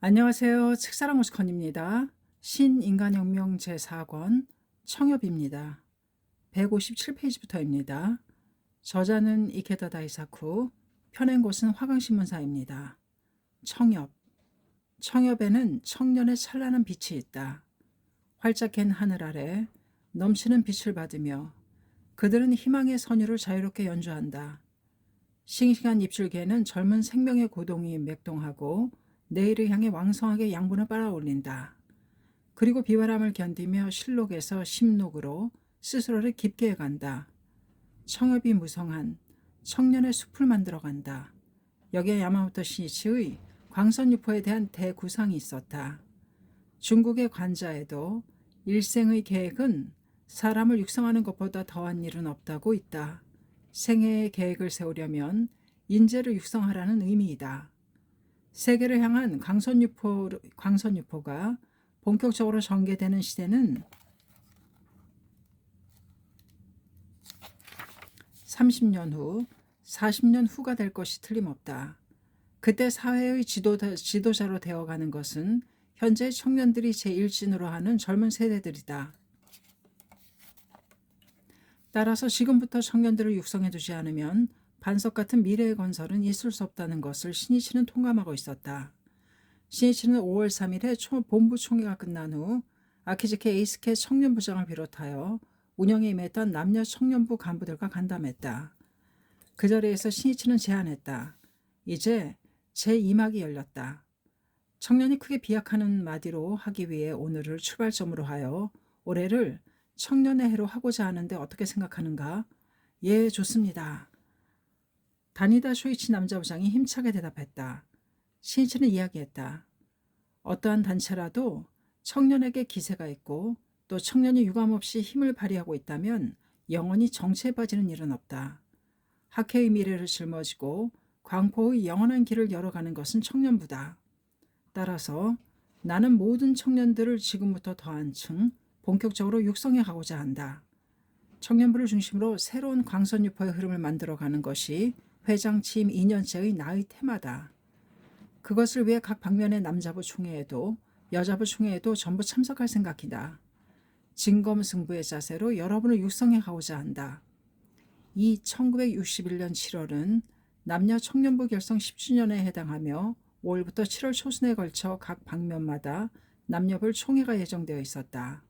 안녕하세요. 책사랑 오스컨입니다. 신인간혁명 제4권 청엽입니다. 157페이지부터입니다. 저자는 이케다 다이사쿠, 펴낸 곳은 화강신문사입니다. 청엽. 청엽에는 청년의 찬란한 빛이 있다. 활짝 갠 하늘 아래 넘치는 빛을 받으며 그들은 희망의 선율을 자유롭게 연주한다. 싱싱한 입줄개는 젊은 생명의 고동이 맥동하고 내일을 향해 왕성하게 양분을 빨아올린다. 그리고 비바람을 견디며 실록에서 심록으로 스스로를 깊게 해간다. 청엽이 무성한 청년의 숲을 만들어간다. 여기에 야마모토 시니치의 광선유포에 대한 대구상이 있었다. 중국의 관자에도 일생의 계획은 사람을 육성하는 것보다 더한 일은 없다고 있다. 생애의 계획을 세우려면 인재를 육성하라는 의미이다. 세계를 향한 광선유포가 본격적으로 전개되는 시대는 30년 후, 40년 후가 될 것이 틀림없다. 그때 사회의 지도자로 되어가는 것은 현재 청년들이 제1진으로 하는 젊은 세대들이다. 따라서 지금부터 청년들을 육성해두지 않으면 반석 같은 미래의 건설은 있을 수 없다는 것을 신이치는 통감하고 있었다. 신이치는 5월 3일에 본부 총회가 끝난 후 아키즈케 에이스케 청년부장을 비롯하여 운영에 임했던 남녀 청년부 간부들과 간담했다. 그 자리에서 신이치는 제안했다. 이제 제2막이 열렸다. 청년이 크게 비약하는 마디로 하기 위해 오늘을 출발점으로 하여 올해를 청년의 해로 하고자 하는데 어떻게 생각하는가? 예, 좋습니다. 다니다 쇼이치 남자부장이 힘차게 대답했다. 신이치는 이야기했다. 어떠한 단체라도 청년에게 기세가 있고 또 청년이 유감없이 힘을 발휘하고 있다면 영원히 정체에 빠지는 일은 없다. 학회의 미래를 짊어지고 광포의 영원한 길을 열어가는 것은 청년부다. 따라서 나는 모든 청년들을 지금부터 더 한층 본격적으로 육성해 가고자 한다. 청년부를 중심으로 새로운 광선유포의 흐름을 만들어가는 것이 회장 취임 2년째의 나의 테마다. 그것을 위해 각 방면의 남자부 총회에도 여자부 총회에도 전부 참석할 생각이다. 진검승부의 자세로 여러분을 육성해 가고자 한다. 이 1961년 7월은 남녀 청년부 결성 10주년에 해당하며 5월부터 7월 초순에 걸쳐 각 방면마다 남녀별 총회가 예정되어 있었다.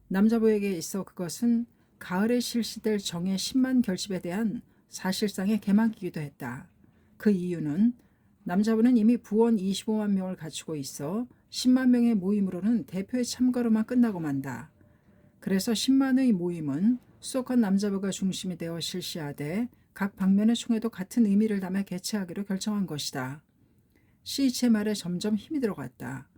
남자부에게 있어 그것은 가을에 실시될 정예 10만 결집에 대한 사실상의 개막이기도 했다. 그 이유는 남자부는 이미 부원 25만 명을 갖추고 있어 10만 명의 모임으로는 대표의 참가로만 끝나고 만다. 그래서 10만의 모임은 수도권 남자부가 중심이 되어 실시하되 각 방면의 총회도 같은 의미를 담아 개최하기로 결정한 것이다. 시이치의 말에 점점 힘이 들어갔다.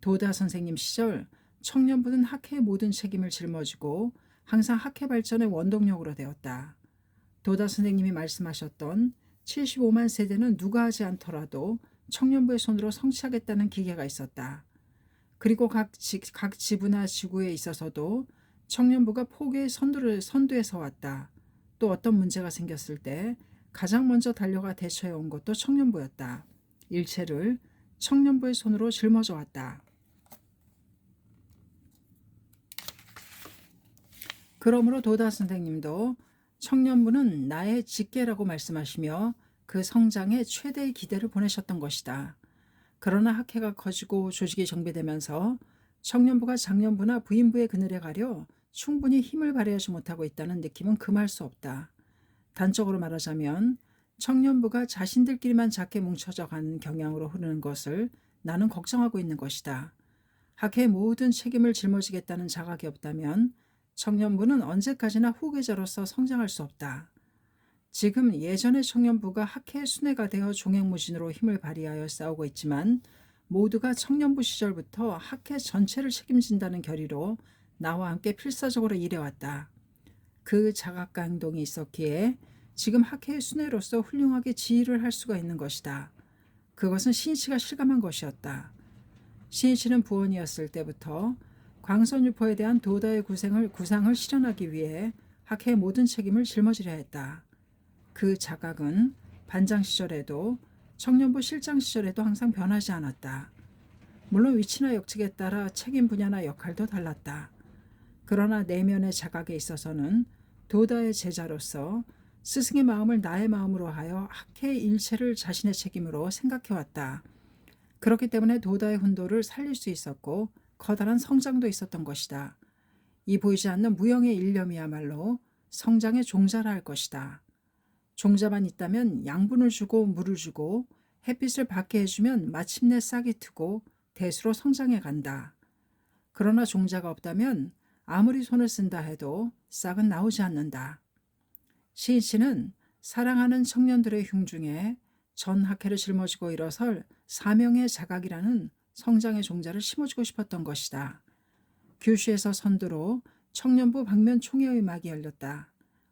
도다 선생님 시절 청년부는 학회의 모든 책임을 짊어지고 항상 학회 발전의 원동력으로 되었다. 도다 선생님이 말씀하셨던 75만 세대는 누가 하지 않더라도 청년부의 손으로 성취하겠다는 기계가 있었다. 그리고 각 지부나 지구에 있어서도 청년부가 포교의 선두에 서왔다. 또 어떤 문제가 생겼을 때 가장 먼저 달려가 대처해온 것도 청년부였다. 일체를 청년부의 손으로 짊어져 왔다. 그러므로 도다 선생님도 청년부는 나의 직계라고 말씀하시며 그 성장에 최대의 기대를 보내셨던 것이다. 그러나 학회가 커지고 조직이 정비되면서 청년부가 장년부나 부인부의 그늘에 가려 충분히 힘을 발휘하지 못하고 있다는 느낌은 금할 수 없다. 단적으로 말하자면 청년부가 자신들끼리만 작게 뭉쳐져 가는 경향으로 흐르는 것을 나는 걱정하고 있는 것이다. 학회의 모든 책임을 짊어지겠다는 자각이 없다면 청년부는 언제까지나 후계자로서 성장할 수 없다. 지금 예전의 청년부가 학회의 순회가 되어 종횡무진으로 힘을 발휘하여 싸우고 있지만 모두가 청년부 시절부터 학회 전체를 책임진다는 결의로 나와 함께 필사적으로 일해왔다. 그 자각과 행동이 있었기에 지금 학회의 순회로서 훌륭하게 지휘를 할 수가 있는 것이다. 그것은 신이치가 실감한 것이었다. 신이치는 부원이었을 때부터 광선유포에 대한 도다의 구상을 실현하기 위해 학회의 모든 책임을 짊어지려 했다. 그 자각은 반장 시절에도 청년부 실장 시절에도 항상 변하지 않았다. 물론 위치나 역직에 따라 책임 분야나 역할도 달랐다. 그러나 내면의 자각에 있어서는 도다의 제자로서 스승의 마음을 나의 마음으로 하여 학회의 일체를 자신의 책임으로 생각해왔다. 그렇기 때문에 도다의 훈도를 살릴 수 있었고 커다란 성장도 있었던 것이다. 이 보이지 않는 무형의 일념이야말로 성장의 종자라 할 것이다. 종자만 있다면 양분을 주고 물을 주고 햇빛을 받게 해주면 마침내 싹이 트고 대수로 성장해 간다. 그러나 종자가 없다면 아무리 손을 쓴다 해도 싹은 나오지 않는다. 시인씨는 사랑하는 청년들의 흉중에 전 학회를 짊어지고 일어설 사명의 자각이라는 성장의 종자를 심어주고 싶었던 것이다. 규슈에서 선두로 청년부 방면 총회의 막이 열렸다.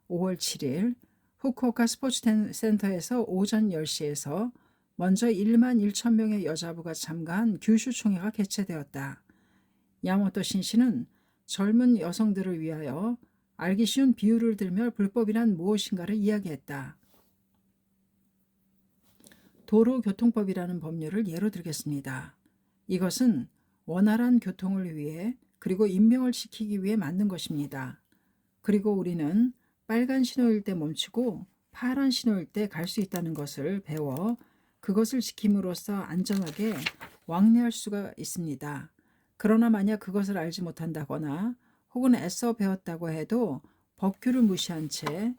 5월 7일 후쿠오카 스포츠센터에서 오전 10시에서 먼저 1만 1천 명의 여자부가 참가한 규슈 총회가 개최되었다. 야모토 신씨는 젊은 여성들을 위하여 알기 쉬운 비유를 들며 불법이란 무엇인가를 이야기했다. 도로교통법이라는 법률을 예로 들겠습니다. 이것은 원활한 교통을 위해 그리고 인명을 지키기 위해 만든 것입니다. 그리고 우리는 빨간 신호일 때 멈추고 파란 신호일 때 갈 수 있다는 것을 배워 그것을 지킴으로써 안전하게 왕래할 수가 있습니다. 그러나 만약 그것을 알지 못한다거나 혹은 애써 배웠다고 해도 법규를 무시한 채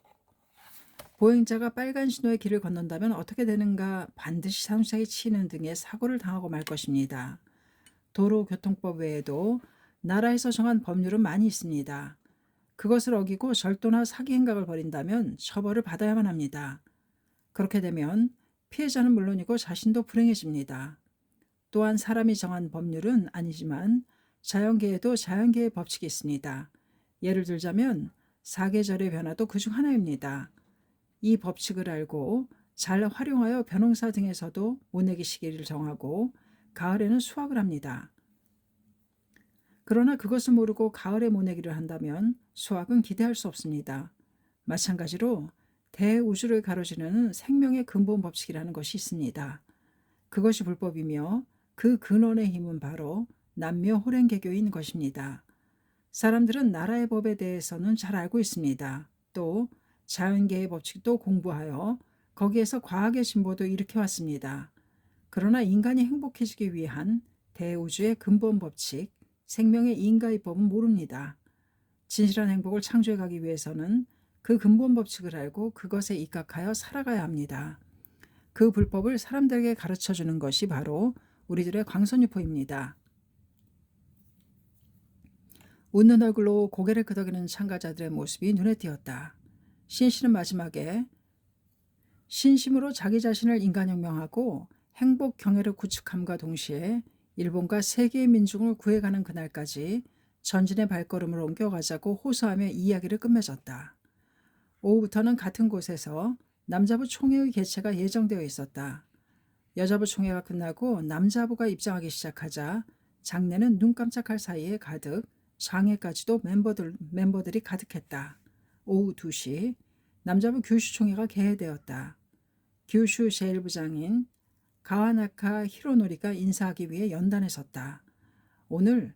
보행자가 빨간 신호의 길을 건넌다면 어떻게 되는가 반드시 상수에 치이는 등의 사고를 당하고 말 것입니다. 도로교통법 외에도 나라에서 정한 법률은 많이 있습니다. 그것을 어기고 절도나 사기 행각을 벌인다면 처벌을 받아야만 합니다. 그렇게 되면 피해자는 물론이고 자신도 불행해집니다. 또한 사람이 정한 법률은 아니지만 자연계에도 자연계의 법칙이 있습니다. 예를 들자면 사계절의 변화도 그중 하나입니다. 이 법칙을 알고 잘 활용하여 벼농사 등에서도 모내기 시기를 정하고 가을에는 수확을 합니다. 그러나 그것을 모르고 가을에 모내기를 한다면 수확은 기대할 수 없습니다. 마찬가지로 대우주를 가로지르는 생명의 근본 법칙이라는 것이 있습니다. 그것이 불법이며 그 근원의 힘은 바로 남녀 호랭개교인 것입니다. 사람들은 나라의 법에 대해서는 잘 알고 있습니다. 또 자연계의 법칙도 공부하여 거기에서 과학의 진보도 일으켜왔습니다. 그러나 인간이 행복해지기 위한 대우주의 근본 법칙, 생명의 인가의법은 모릅니다. 진실한 행복을 창조해 가기 위해서는 그 근본 법칙을 알고 그것에 입각하여 살아가야 합니다. 그 불법을 사람들에게 가르쳐주는 것이 바로 우리들의 광선유포입니다. 웃는 얼굴로 고개를 끄덕이는 참가자들의 모습이 눈에 띄었다. 신씨는 마지막에 신심으로 자기 자신을 인간혁명하고 행복 경애를 구축함과 동시에 일본과 세계의 민중을 구해가는 그날까지 전진의 발걸음을 옮겨가자고 호소하며 이야기를 끝맺었다. 오후부터는 같은 곳에서 남자부 총회의 개최가 예정되어 있었다. 여자부 총회가 끝나고 남자부가 입장하기 시작하자 장내는 눈 깜짝할 사이에 가득, 장애까지도 멤버들이 가득했다. 오후 2시 남자부 규슈 총회가 개회되었다. 규슈 제1부장인 가와나카 히로노리가 인사하기 위해 연단에 섰다. 오늘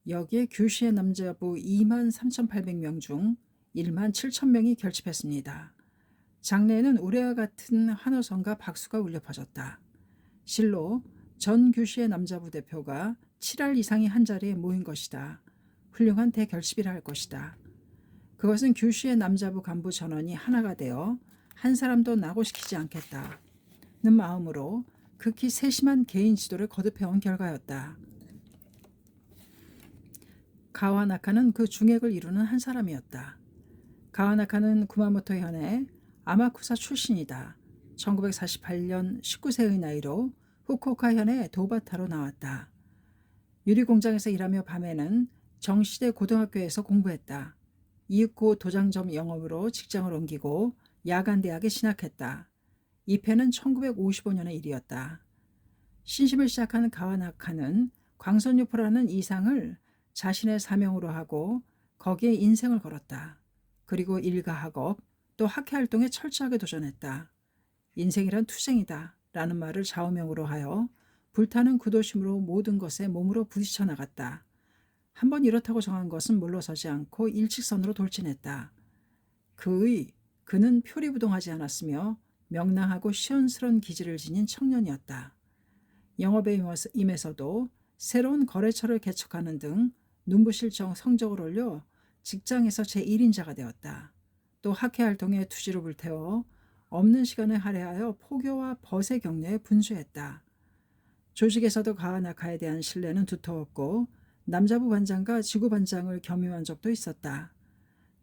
여기에 규슈의 남자부 23,800명 중 17,000명이 결집했습니다. 장내에는 우레와 같은 환호성과 박수가 울려 퍼졌다. 실로 전 규슈의 남자부 대표가 7할 이상이 한자리에 모인 것이다. 훌륭한 대결집이라 할 것이다. 그것은 규슈의 남자부 간부 전원이 하나가 되어 한 사람도 낙오시키지 않겠다는 마음으로 극히 세심한 개인 지도를 거듭해온 결과였다. 가와나카는 그 중액을 이루는 한 사람이었다. 가와나카는 구마모토 현의 아마쿠사 출신이다. 1948년 19세의 나이로 후쿠오카 현의 도바타로 나왔다. 유리공장에서 일하며 밤에는 정시대 고등학교에서 공부했다. 이윽고 도장점 영업으로 직장을 옮기고 야간대학에 진학했다. 입회는 1955년의 일이었다. 신심을 시작한 가와나카는 광선유포라는 이상을 자신의 사명으로 하고 거기에 인생을 걸었다. 그리고 일과 학업 또 학회활동에 철저하게 도전했다. 인생이란 투쟁이다 라는 말을 좌우명으로 하여 불타는 구도심으로 모든 것에 몸으로 부딪혀 나갔다. 한번 이렇다고 정한 것은 물러서지 않고 일직선으로 돌진했다. 그는 표리부동하지 않았으며 명랑하고 시원스런 기질을 지닌 청년이었다. 영업에 임해서도 새로운 거래처를 개척하는 등 눈부실 성적을 올려 직장에서 제1인자가 되었다. 또 학회 활동에 투지로 불태워 없는 시간을 할애하여 포교와 벗의 격려에 분주했다. 조직에서도 가와나카에 대한 신뢰는 두터웠고 남자부 반장과 지구 반장을 겸임한 적도 있었다.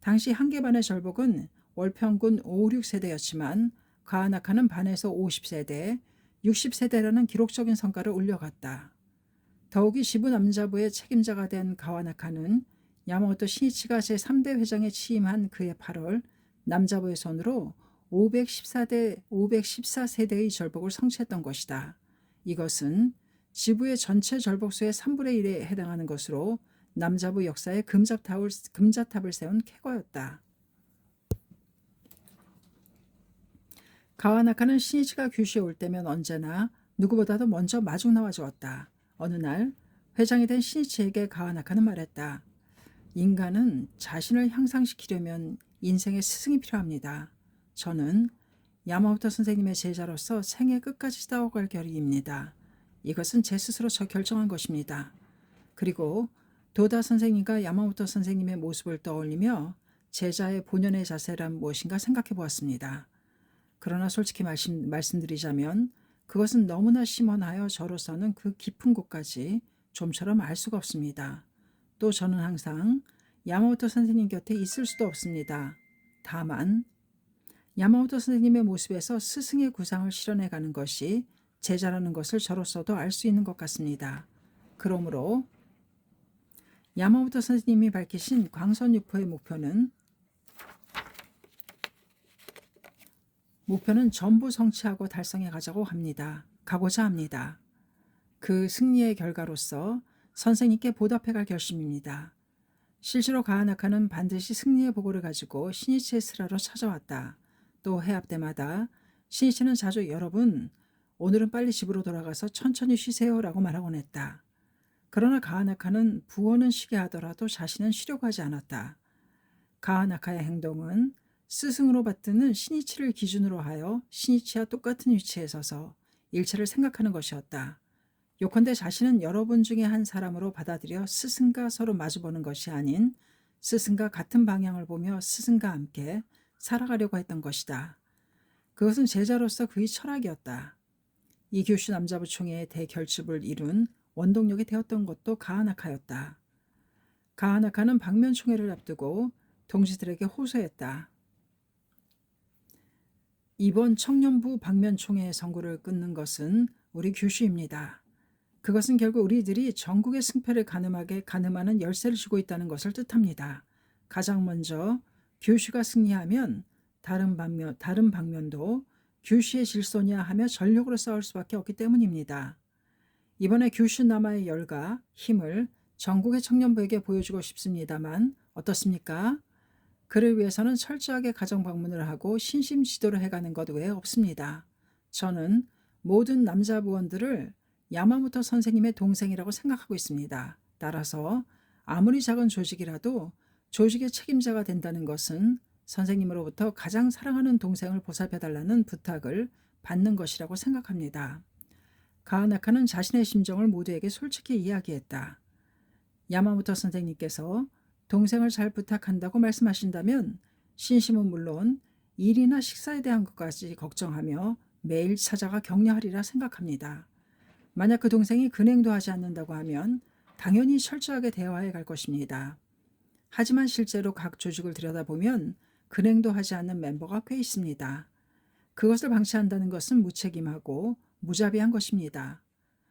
당시 한 개 반의 절복은 월 평균 5, 6세대였지만 가와나카는 반에서 50세대, 60세대라는 기록적인 성과를 올려갔다. 더욱이 지부 남자부의 책임자가 된 가와나카는 야마모토 신이치가 제3대 회장에 취임한 그해 8월 남자부의 손으로 514세대의 절복을 성취했던 것이다. 이것은 지부의 전체 절복수의 3분의 1에 해당하는 것으로 남자부 역사에 금자탑을 세운 쾌거였다. 가와나카는 신이치가 규슈에 올 때면 언제나 누구보다도 먼저 마중 나와 주었다. 어느 날 회장이 된 신이치에게 가와나카는 말했다. 인간은 자신을 향상시키려면 인생의 스승이 필요합니다. 저는 야마모토 선생님의 제자로서 생애 끝까지 싸워갈 결의입니다. 이것은 제 스스로 결정한 것입니다. 그리고 도다 선생님과 야마모토 선생님의 모습을 떠올리며 제자의 본연의 자세란 무엇인가 생각해 보았습니다. 그러나 솔직히 말씀드리자면 그것은 너무나 심원하여 저로서는 그 깊은 곳까지 좀처럼 알 수가 없습니다. 또 저는 항상 야마모토 선생님 곁에 있을 수도 없습니다. 다만 야마모토 선생님의 모습에서 스승의 구상을 실현해가는 것이 제자라는 것을 저로서도 알 수 있는 것 같습니다. 그러므로 야마모토 선생님이 밝히신 광선육포의 목표는 전부 성취하고 달성해 가고자 합니다. 그 승리의 결과로서 선생님께 보답해 갈 결심입니다. 실제로 가와나카는 반드시 승리의 보고를 가지고 신이치의 스라로 찾아왔다. 또 해합 때마다 신이치는 자주 여러분, 오늘은 빨리 집으로 돌아가서 천천히 쉬세요 라고 말하곤 했다. 그러나 가와나카는 부원은 쉬게 하더라도 자신은 쉬려고 하지 않았다. 가와나카의 행동은 스승으로 받드는 신이치를 기준으로 하여 신이치와 똑같은 위치에 서서 일체를 생각하는 것이었다. 요컨대 자신은 여러분 중에 한 사람으로 받아들여 스승과 서로 마주보는 것이 아닌 스승과 같은 방향을 보며 스승과 함께 살아가려고 했던 것이다. 그것은 제자로서 그의 철학이었다. 이 규슈 남자부 총회의 대결집을 이룬 원동력이 되었던 것도 가와나카였다. 가와나카는 방면 총회를 앞두고 동지들에게 호소했다. 이번 청년부 방면 총회의 선고를 끊는 것은 우리 규슈입니다. 그것은 결국 우리들이 전국의 승패를 가늠하는 열쇠를 쥐고 있다는 것을 뜻합니다. 가장 먼저 규슈가 승리하면 다른 방면도 규슈의 질서냐 하며 전력으로 싸울 수밖에 없기 때문입니다. 이번에 규슈 남아의 열과 힘을 전국의 청년부에게 보여주고 싶습니다만 어떻습니까? 그를 위해서는 철저하게 가정 방문을 하고 신심 지도를 해가는 것 외에 없습니다. 저는 모든 남자 부원들을 야마모토 선생님의 동생이라고 생각하고 있습니다. 따라서 아무리 작은 조직이라도 조직의 책임자가 된다는 것은 선생님으로부터 가장 사랑하는 동생을 보살펴달라는 부탁을 받는 것이라고 생각합니다. 가와나카는 자신의 심정을 모두에게 솔직히 이야기했다. 야마모토 선생님께서 동생을 잘 부탁한다고 말씀하신다면 신심은 물론 일이나 식사에 대한 것까지 걱정하며 매일 찾아가 격려하리라 생각합니다. 만약 그 동생이 근행도 하지 않는다고 하면 당연히 철저하게 대화해 갈 것입니다. 하지만 실제로 각 조직을 들여다보면 근행도 하지 않는 멤버가 꽤 있습니다. 그것을 방치한다는 것은 무책임하고 무자비한 것입니다.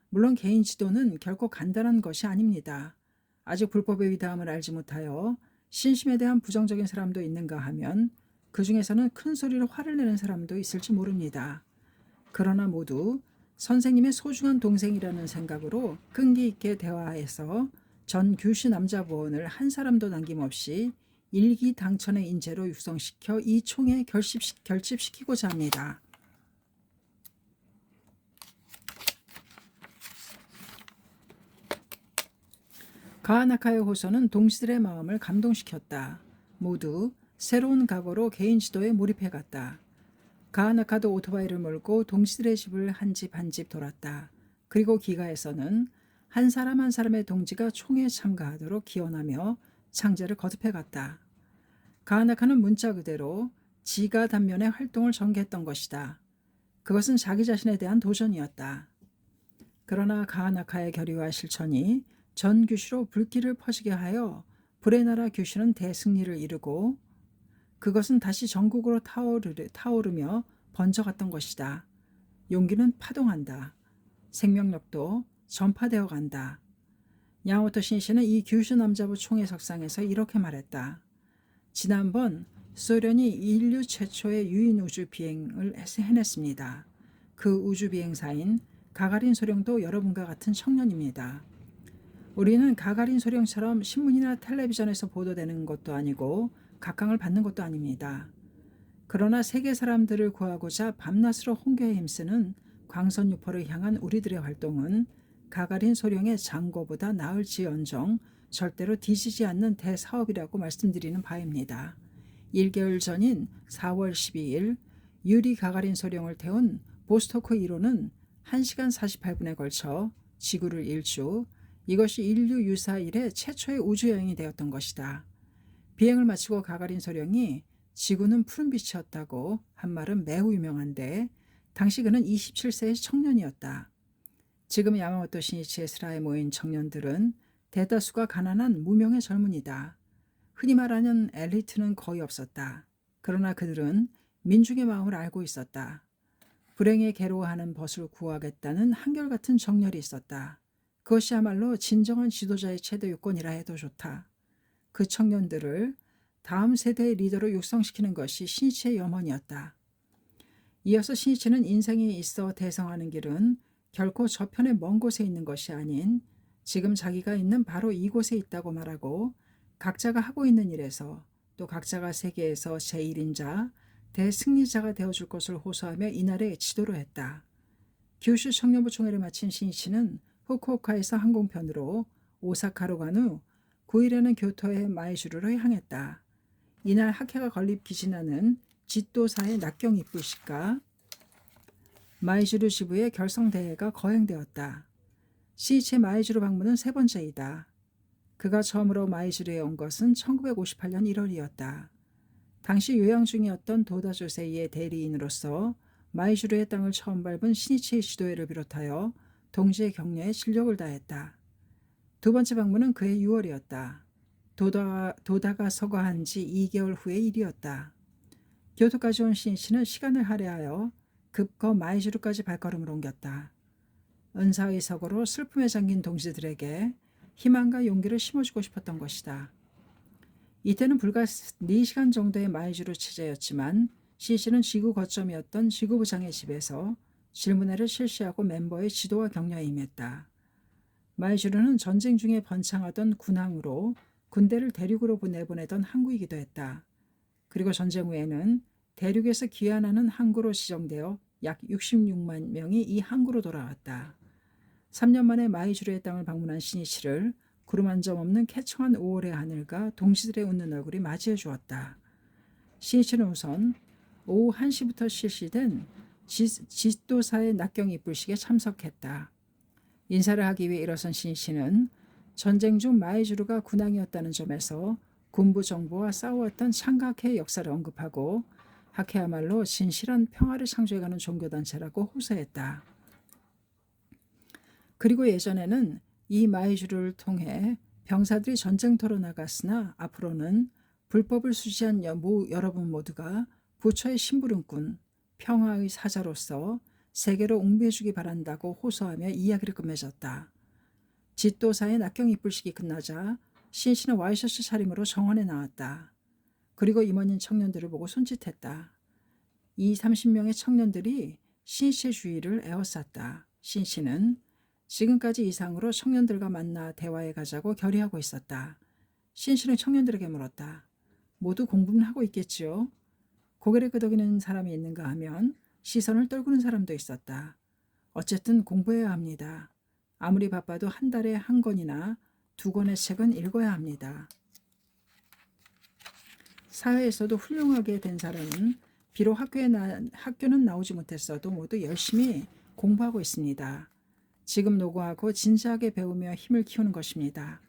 물론 개인 지도는 결코 간단한 것이 아닙니다. 아직 불법의 위대함을 알지 못하여 신심에 대한 부정적인 사람도 있는가 하면 그 중에서는 큰 소리로 화를 내는 사람도 있을지 모릅니다. 그러나 모두 선생님의 소중한 동생이라는 생각으로 끈기 있게 대화해서 전 규슈 남자 부원을 한 사람도 남김없이 일기당천의 인재로 육성시켜 이 총회에 결집시키고자 합니다. 가하나카의 호소는 동지들의 마음을 감동시켰다. 모두 새로운 각오로 개인 지도에 몰입해갔다. 가하나카도 오토바이를 몰고 동지들의 집을 한 집 한 집 돌았다. 그리고 기가에서는 한 사람 한 사람의 동지가 총에 참가하도록 기원하며 창제를 거듭해갔다. 가하나카는 문자 그대로 지가 단면의 활동을 전개했던 것이다. 그것은 자기 자신에 대한 도전이었다. 그러나 가하나카의 결의와 실천이 전 규슈로 불길을 퍼지게 하여 불의 나라 규슈는 대승리를 이루고 그것은 다시 전국으로 타오르며 번져갔던 것이다. 용기는 파동한다. 생명력도 전파되어 간다. 야마모토 신시는 이 규슈 남자부 총회석상에서 이렇게 말했다. 지난번 소련이 인류 최초의 유인 우주 비행을 해냈습니다. 그 우주 비행사인 가가린 소령도 여러분과 같은 청년입니다. 우리는 가가린 소령처럼 신문이나 텔레비전에서 보도되는 것도 아니고 각광을 받는 것도 아닙니다. 그러나 세계 사람들을 구하고자 밤낮으로 홍교에 힘쓰는 광선 유포를 향한 우리들의 활동은 가가린 소령의 장고보다 나을지언정 절대로 뒤지지 않는 대사업이라고 말씀드리는 바입니다. 1개월 전인 4월 12일 유리 가가린 소령을 태운 보스토크 1호는 1시간 48분에 걸쳐 지구를 일주, 이것이 인류 유사 이래 최초의 우주여행이 되었던 것이다. 비행을 마치고 가가린 소령이 지구는 푸른빛이었다고 한 말은 매우 유명한데 당시 그는 27세의 청년이었다. 지금 야마모토 신이치의 슬하에 모인 청년들은 대다수가 가난한 무명의 젊은이다. 흔히 말하는 엘리트는 거의 없었다. 그러나 그들은 민중의 마음을 알고 있었다. 불행에 괴로워하는 벗을 구하겠다는 한결같은 정열이 있었다. 그것이야말로 진정한 지도자의 최대 요건이라 해도 좋다. 그 청년들을 다음 세대의 리더로 육성시키는 것이 신이치의 염원이었다. 이어서 신이치는 인생에 있어 대성하는 길은 결코 저편의 먼 곳에 있는 것이 아닌 지금 자기가 있는 바로 이곳에 있다고 말하고 각자가 하고 있는 일에서 또 각자가 세계에서 제1인자, 대승리자가 되어줄 것을 호소하며 이날의 지도로 했다. 규슈 청년부 총회를 마친 신이치는 후쿠오카에서 항공편으로 오사카로 간 후 9일에는 교토의 마이주르로 향했다. 이날 학회가 건립 기진하는 지도사의 낙경 입불식과 마이주르 지부의 결성대회가 거행되었다. 신이치의 마이주르 방문은 세 번째이다. 그가 처음으로 마이주르에 온 것은 1958년 1월이었다. 당시 요양 중이었던 도다 조세이의 대리인으로서 마이주르의 땅을 처음 밟은 신이치의 지도회를 비롯하여 동지의 격려에 진력을 다했다. 두 번째 방문은 그해 6월이었다. 도다가 서거한 지 2개월 후의 일이었다. 교토까지 온 신이치는 시간을 할애하여 급거 마이주르까지 발걸음을 옮겼다. 은사의 서거로 슬픔에 잠긴 동지들에게 희망과 용기를 심어주고 싶었던 것이다. 이때는 불과 4시간 정도의 마이주르 체제였지만 신이치는 지구 거점이었던 지구부장의 집에서 질문회를 실시하고 멤버의 지도와 격려에 임했다. 마이주르는 전쟁 중에 번창하던 군항으로 군대를 대륙으로 내보내던 항구이기도 했다. 그리고 전쟁 후에는 대륙에서 귀환하는 항구로 지정되어 약 66만 명이 이 항구로 돌아왔다. 3년 만에 마이주르의 땅을 방문한 신이치를 구름 한 점 없는 쾌청한 5월의 하늘과 동지들의 웃는 얼굴이 맞이해 주었다. 신이치는 우선 오후 1시부터 실시된 지도사의 낙경 입불식에 참석했다. 인사를 하기 위해 일어선 신이치는 전쟁 중 마이주르가 군항이었다는 점에서 군부 정부와 싸워왔던 창각회의 역사를 언급하고 학회야말로 진실한 평화를 창조해가는 종교단체라고 호소했다. 그리고 예전에는 이 마이주르를 통해 병사들이 전쟁터로 나갔으나 앞으로는 불법을 수지한 여러분 모두가 부처의 심부름꾼, 평화의 사자로서 세계로 옹배해주기 바란다고 호소하며 이야기를 끝맺었다. 지도사의 낙경 입불식이 끝나자 신이치는 와이셔츠 차림으로 정원에 나왔다. 그리고 임원인 청년들을 보고 손짓했다. 30명의 청년들이 신이치의 주위를 에워쌌다. 신이치는 지금까지 이상으로 청년들과 만나 대화해 가자고 결의하고 있었다. 신이치는 청년들에게 물었다. 모두 공부는 하고 있겠지요? 고개를 끄덕이는 사람이 있는가 하면 시선을 떨구는 사람도 있었다. 어쨌든 공부해야 합니다. 아무리 바빠도 한 달에 한 권이나 두 권의 책은 읽어야 합니다. 사회에서도 훌륭하게 된 사람은 비록 학교는 나오지 못했어도 모두 열심히 공부하고 있습니다. 지금 노고하고 진지하게 배우며 힘을 키우는 것입니다.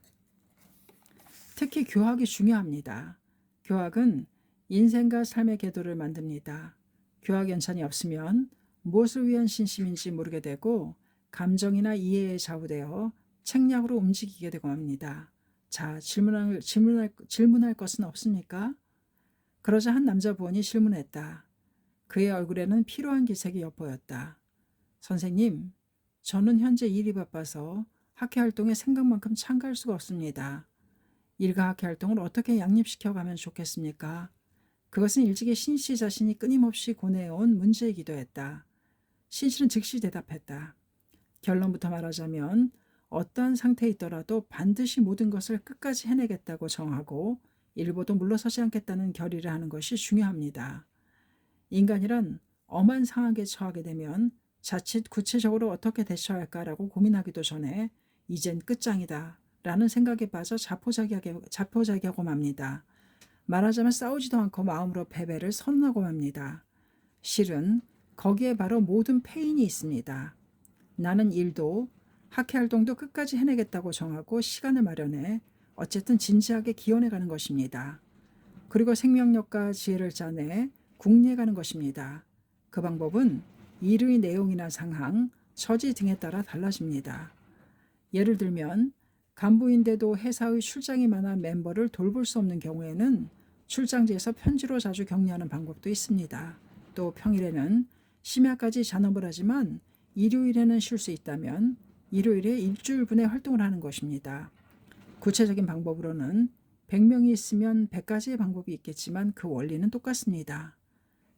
특히 교학이 중요합니다. 교학은 인생과 삶의 궤도를 만듭니다. 교학 연찬이 없으면 무엇을 위한 신심인지 모르게 되고 감정이나 이해에 좌우되어 책략으로 움직이게 되고 합니다. 자, 질문할 것은 없습니까? 그러자 한 남자 부원이 질문했다. 그의 얼굴에는 피로한 기색이 엿보였다. 선생님, 저는 현재 일이 바빠서 학회 활동에 생각만큼 참가할 수가 없습니다. 일과 학회 활동을 어떻게 양립시켜 가면 좋겠습니까? 그것은 일찍이 신 씨 자신이 끊임없이 고뇌해온 문제이기도 했다. 신 씨는 즉시 대답했다. 결론부터 말하자면 어떠한 상태에 있더라도 반드시 모든 것을 끝까지 해내겠다고 정하고 일보도 물러서지 않겠다는 결의를 하는 것이 중요합니다. 인간이란 엄한 상황에 처하게 되면 자칫 구체적으로 어떻게 대처할까라고 고민하기도 전에 이젠 끝장이다 라는 생각에 빠져 자포자기하고 맙니다. 말하자면 싸우지도 않고 마음으로 패배를 선언하고 맙니다. 실은 거기에 바로 모든 패인이 있습니다. 나는 일도 학회 활동도 끝까지 해내겠다고 정하고 시간을 마련해 어쨌든 진지하게 기원해 가는 것입니다. 그리고 생명력과 지혜를 짜내 궁리해 가는 것입니다. 그 방법은 일의 내용이나 상황, 처지 등에 따라 달라집니다. 예를 들면 간부인데도 회사의 출장이 많아 멤버를 돌볼 수 없는 경우에는 출장지에서 편지로 자주 격려하는 방법도 있습니다. 또 평일에는 심야까지 잔업을 하지만 일요일에는 쉴 수 있다면 일요일에 일주일분의 활동을 하는 것입니다. 구체적인 방법으로는 100명이 있으면 100가지의 방법이 있겠지만 그 원리는 똑같습니다.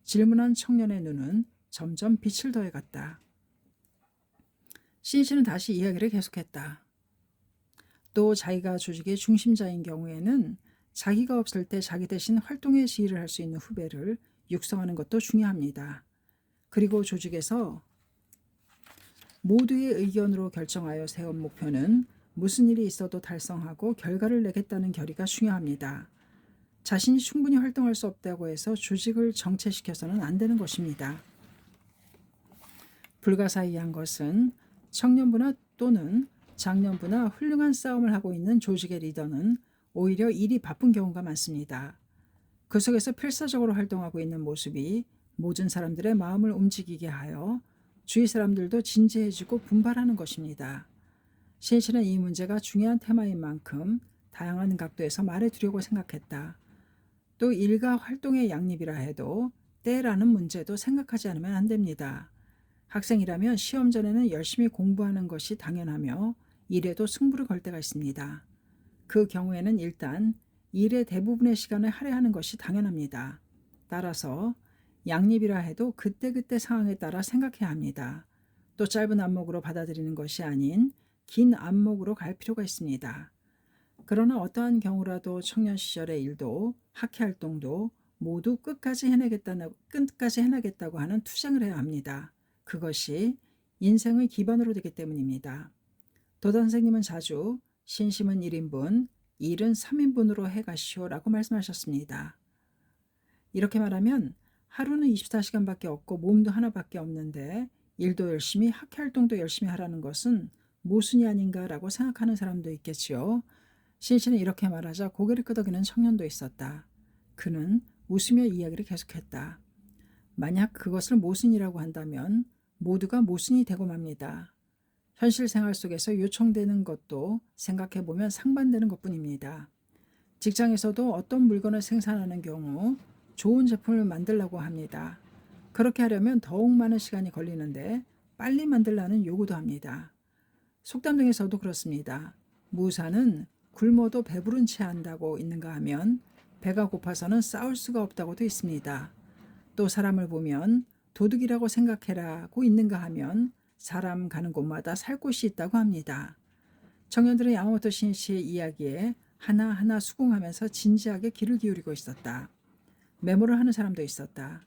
질문한 청년의 눈은 점점 빛을 더해갔다. 신 씨는 다시 이야기를 계속했다. 또 자기가 조직의 중심자인 경우에는 자기가 없을 때 자기 대신 활동의 지휘를 할 수 있는 후배를 육성하는 것도 중요합니다. 그리고 조직에서 모두의 의견으로 결정하여 세운 목표는 무슨 일이 있어도 달성하고 결과를 내겠다는 결의가 중요합니다. 자신이 충분히 활동할 수 없다고 해서 조직을 정체시켜서는 안 되는 것입니다. 불가사의한 것은 청년부나 또는 장년부나 훌륭한 싸움을 하고 있는 조직의 리더는 오히려 일이 바쁜 경우가 많습니다. 그 속에서 필사적으로 활동하고 있는 모습이 모든 사람들의 마음을 움직이게 하여 주위 사람들도 진지해지고 분발하는 것입니다. 신 씨는 이 문제가 중요한 테마인 만큼 다양한 각도에서 말해두려고 생각했다. 또 일과 활동의 양립이라 해도 때라는 문제도 생각하지 않으면 안 됩니다. 학생이라면 시험 전에는 열심히 공부하는 것이 당연하며 일에도 승부를 걸 때가 있습니다. 그 경우에는 일단 일의 대부분의 시간을 할애하는 것이 당연합니다. 따라서 양립이라 해도 그때그때 상황에 따라 생각해야 합니다. 또 짧은 안목으로 받아들이는 것이 아닌 긴 안목으로 갈 필요가 있습니다. 그러나 어떠한 경우라도 청년 시절의 일도 학회 활동도 모두 끝까지 해내겠다고 하는 투쟁을 해야 합니다. 그것이 인생의 기반으로 되기 때문입니다. 도단 선생님은 자주 신심은 1인분, 일은 3인분으로 해가시오라고 말씀하셨습니다. 이렇게 말하면 하루는 24시간밖에 없고 몸도 하나밖에 없는데 일도 열심히 학회 활동도 열심히 하라는 것은 모순이 아닌가라고 생각하는 사람도 있겠지요. 신 씨는 이렇게 말하자 고개를 끄덕이는 청년도 있었다. 그는 웃으며 이야기를 계속했다. 만약 그것을 모순이라고 한다면 모두가 모순이 되고 맙니다. 현실 생활 속에서 요청되는 것도 생각해보면 상반되는 것뿐입니다. 직장에서도 어떤 물건을 생산하는 경우 좋은 제품을 만들려고 합니다. 그렇게 하려면 더욱 많은 시간이 걸리는데 빨리 만들라는 요구도 합니다. 속담 등에서도 그렇습니다. 무사는 굶어도 배부른 채 한다고 있는가 하면 배가 고파서는 싸울 수가 없다고도 있습니다. 또 사람을 보면 도둑이라고 생각해라고 있는가 하면 사람 가는 곳마다 살 곳이 있다고 합니다. 청년들은 야마모토 신시의 이야기에 하나하나 수긍하면서 진지하게 귀를 기울이고 있었다. 메모를 하는 사람도 있었다.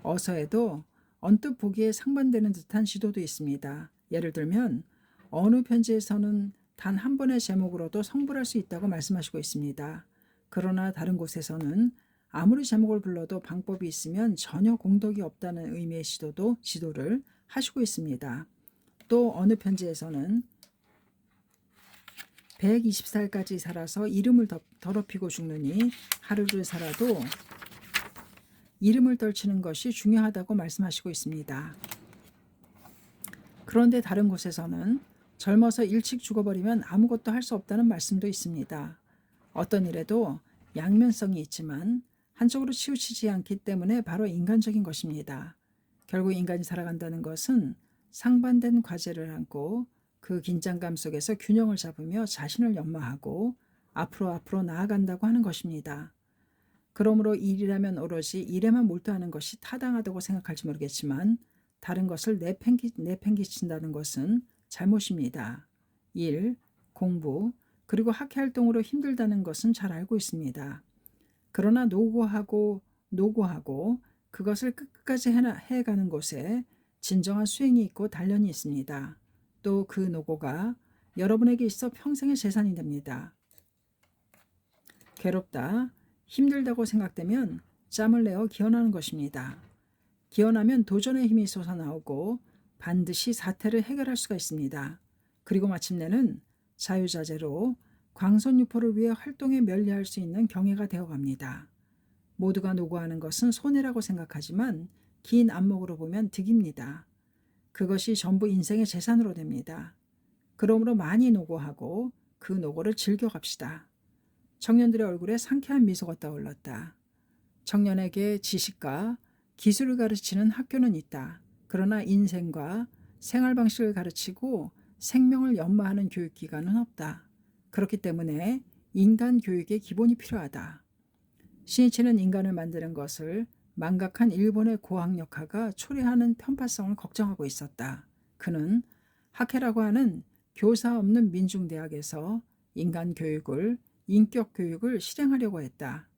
어서 해도 언뜻 보기에 상반되는 듯한 지도도 있습니다. 예를 들면 어느 편지에서는 단 한 번의 제목으로도 성불할 수 있다고 말씀하시고 있습니다. 그러나 다른 곳에서는 아무리 제목을 불러도 방법이 있으면 전혀 공덕이 없다는 의미의 지도를 하시고 있습니다. 또 어느 편지에서는 120살까지 살아서 이름을 더럽히고 죽느니 하루를 살아도 이름을 떨치는 것이 중요하다고 말씀하시고 있습니다. 그런데 다른 곳에서는 젊어서 일찍 죽어버리면 아무것도 할 수 없다는 말씀도 있습니다. 어떤 일에도 양면성이 있지만 한쪽으로 치우치지 않기 때문에 바로 인간적인 것입니다. 결국 인간이 살아간다는 것은 상반된 과제를 안고 그 긴장감 속에서 균형을 잡으며 자신을 연마하고 앞으로 나아간다고 하는 것입니다. 그러므로 일이라면 오로지 일에만 몰두하는 것이 타당하다고 생각할지 모르겠지만 다른 것을 내팽개친다는 것은 잘못입니다. 일, 공부, 그리고 학회활동으로 힘들다는 것은 잘 알고 있습니다. 그러나 노고하고 그것을 끝까지 해가는 곳에 진정한 수행이 있고 단련이 있습니다. 또 그 노고가 여러분에게 있어 평생의 재산이 됩니다. 괴롭다, 힘들다고 생각되면 짬을 내어 기원하는 것입니다. 기원하면 도전의 힘이 솟아나오고 반드시 사태를 해결할 수가 있습니다. 그리고 마침내는 자유자재로 광선유포를 위해 활동에 면리할 수 있는 경애가 되어갑니다. 모두가 노고하는 것은 손해라고 생각하지만 긴 안목으로 보면 득입니다. 그것이 전부 인생의 재산으로 됩니다. 그러므로 많이 노고하고 그 노고를 즐겨갑시다. 청년들의 얼굴에 상쾌한 미소가 떠올랐다. 청년에게 지식과 기술을 가르치는 학교는 있다. 그러나 인생과 생활 방식을 가르치고 생명을 연마하는 교육기관은 없다. 그렇기 때문에 인간 교육의 기본이 필요하다. 시니치는 인간을 만드는 것을 망각한 일본의 고학력화가 초래하는 편파성을 걱정하고 있었다. 그는 학회라고 하는 교사 없는 민중대학에서 인격 교육을 실행하려고 했다.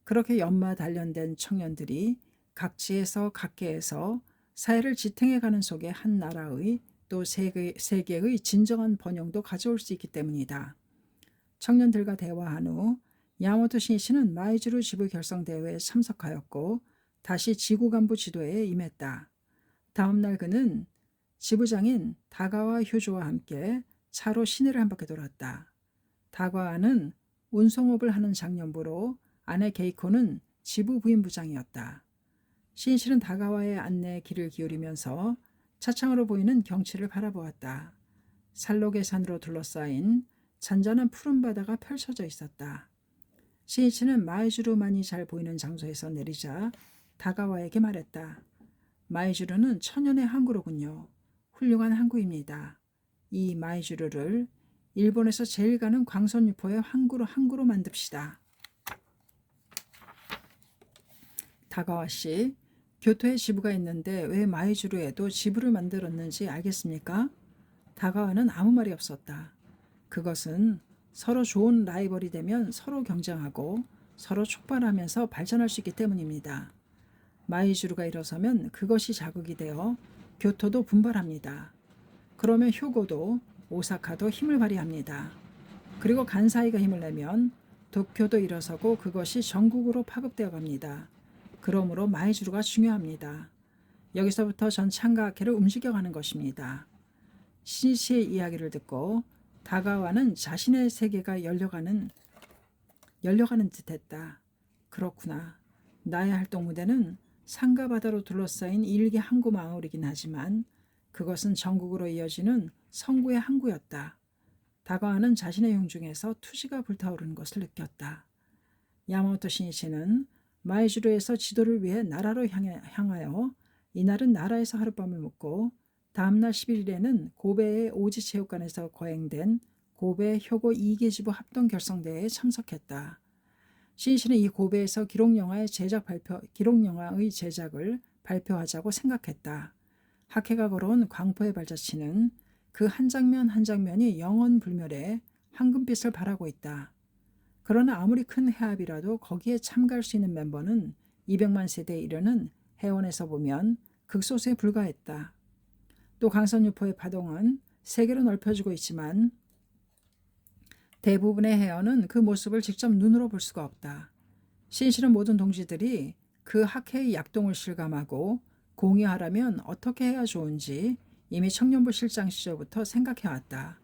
그렇게 연마 단련된 청년들이 각지에서 각계에서 사회를 지탱해가는 속에 한 나라의 또 세계의 진정한 번영도 가져올 수 있기 때문이다. 청년들과 대화한 후 야마모토 신이치는 마이즈루 지부 결성대회에 참석하였고 다시 지구 간부 지도에 임했다. 다음 날 그는 지부장인 다가와 효조와 함께 차로 시내를 한 바퀴 돌았다. 다가와는 운송업을 하는 장년부로 아내 게이코는 지부 부인부장이었다. 신이치는 다가와의 안내에 귀를 기울이면서 차창으로 보이는 경치를 바라보았다. 산록의 산으로 둘러싸인 잔잔한 푸른 바다가 펼쳐져 있었다. 신이치는 마이주루만이 잘 보이는 장소에서 내리자 다가와에게 말했다. 마이주루는 천연의 항구로군요. 훌륭한 항구입니다. 이 마이주루를 일본에서 제일 가는 광선유포의 항구로 만듭시다. 다가와 씨, 교토에 지부가 있는데 왜 마이주루에도 지부를 만들었는지 알겠습니까? 다가와는 아무 말이 없었다. 그것은 서로 좋은 라이벌이 되면 서로 경쟁하고 서로 촉발하면서 발전할 수 있기 때문입니다. 마이주루가 일어서면 그것이 자극이 되어 교토도 분발합니다. 그러면 효고도 오사카도 힘을 발휘합니다. 그리고 간사이가 힘을 내면 도쿄도 일어서고 그것이 전국으로 파급되어 갑니다. 그러므로 마이주루가 중요합니다. 여기서부터 전 창가학회를 움직여가는 것입니다. 신이치의 이야기를 듣고 다가와는 자신의 세계가 열려가는 듯했다. 그렇구나. 나의 활동 무대는 산과 바다로 둘러싸인 일개 항구 마을이긴 하지만 그것은 전국으로 이어지는 성구의 항구였다. 다가와는 자신의 흉중에서 투지가 불타오르는 것을 느꼈다. 야마모토 신이치는 마이주루에서 지도를 위해 나라로 향하여 이날은 나라에서 하룻밤을 묵고 다음날 11일에는 고베의 오지체육관에서 거행된 고베 효고 2개 지부 합동 결성대회에 참석했다. 신이치는 이 고베에서 기록영화의 제작을 발표하자고 생각했다. 학회가 걸어온 광포의 발자취는 그 한 장면 한 장면이 영원불멸의 황금빛을 발하고 있다. 그러나 아무리 큰 해압이라도 거기에 참가할 수 있는 멤버는 200만 세대에 이르는 해원에서 보면 극소수에 불과했다. 또 강선유포의 파동은 세계로 넓혀지고 있지만 대부분의 회원은 그 모습을 직접 눈으로 볼 수가 없다. 신실은 모든 동지들이 그 학회의 약동을 실감하고 공유하려면 어떻게 해야 좋은지 이미 청년부 실장 시절부터 생각해왔다.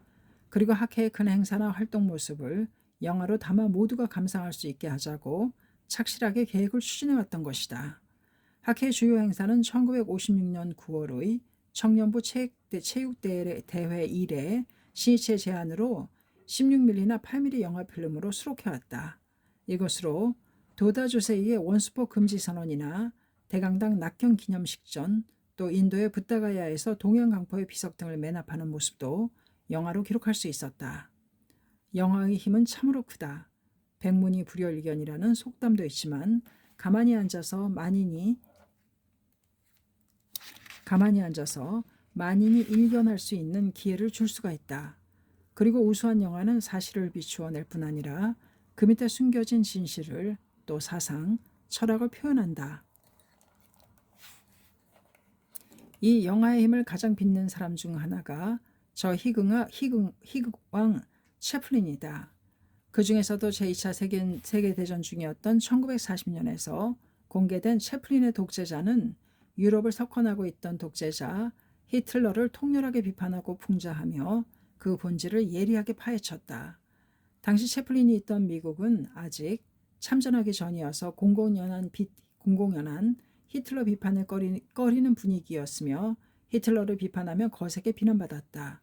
그리고 학회의 큰 행사나 활동 모습을 영화로 담아 모두가 감상할 수 있게 하자고 착실하게 계획을 추진해왔던 것이다. 학회 주요 행사는 1956년 9월의 청년부 체육대회 1회 신이치의 제안으로 16mm나 8mm 영화 필름으로 수록해왔다. 이것으로 도다 조세이의 원수포 금지 선언이나 대강당 낙경 기념식전, 또 인도의 붓다가야에서 동양강포의 비석 등을 매납하는 모습도 영화로 기록할 수 있었다. 영화의 힘은 참으로 크다. 백문이 불여일견이라는 속담도 있지만 가만히 앉아서 만인이 일견할 수 있는 기회를 줄 수가 있다. 그리고 우수한 영화는 사실을 비추어 낼 뿐 아니라 그 밑에 숨겨진 진실을 또 사상, 철학을 표현한다. 이 영화의 힘을 가장 빛낸 사람 중 하나가 저 희극왕 채플린이다. 그 중에서도 제2차 세계대전 중이었던 1940년에서 공개된 채플린의 독재자는 유럽을 석권하고 있던 독재자 히틀러를 통렬하게 비판하고 풍자하며 그 본질을 예리하게 파헤쳤다. 당시 채플린이 있던 미국은 아직 참전하기 전이어서 공공연한 히틀러 비판을 꺼리는 분위기였으며 히틀러를 비판하면 거세게 비난받았다.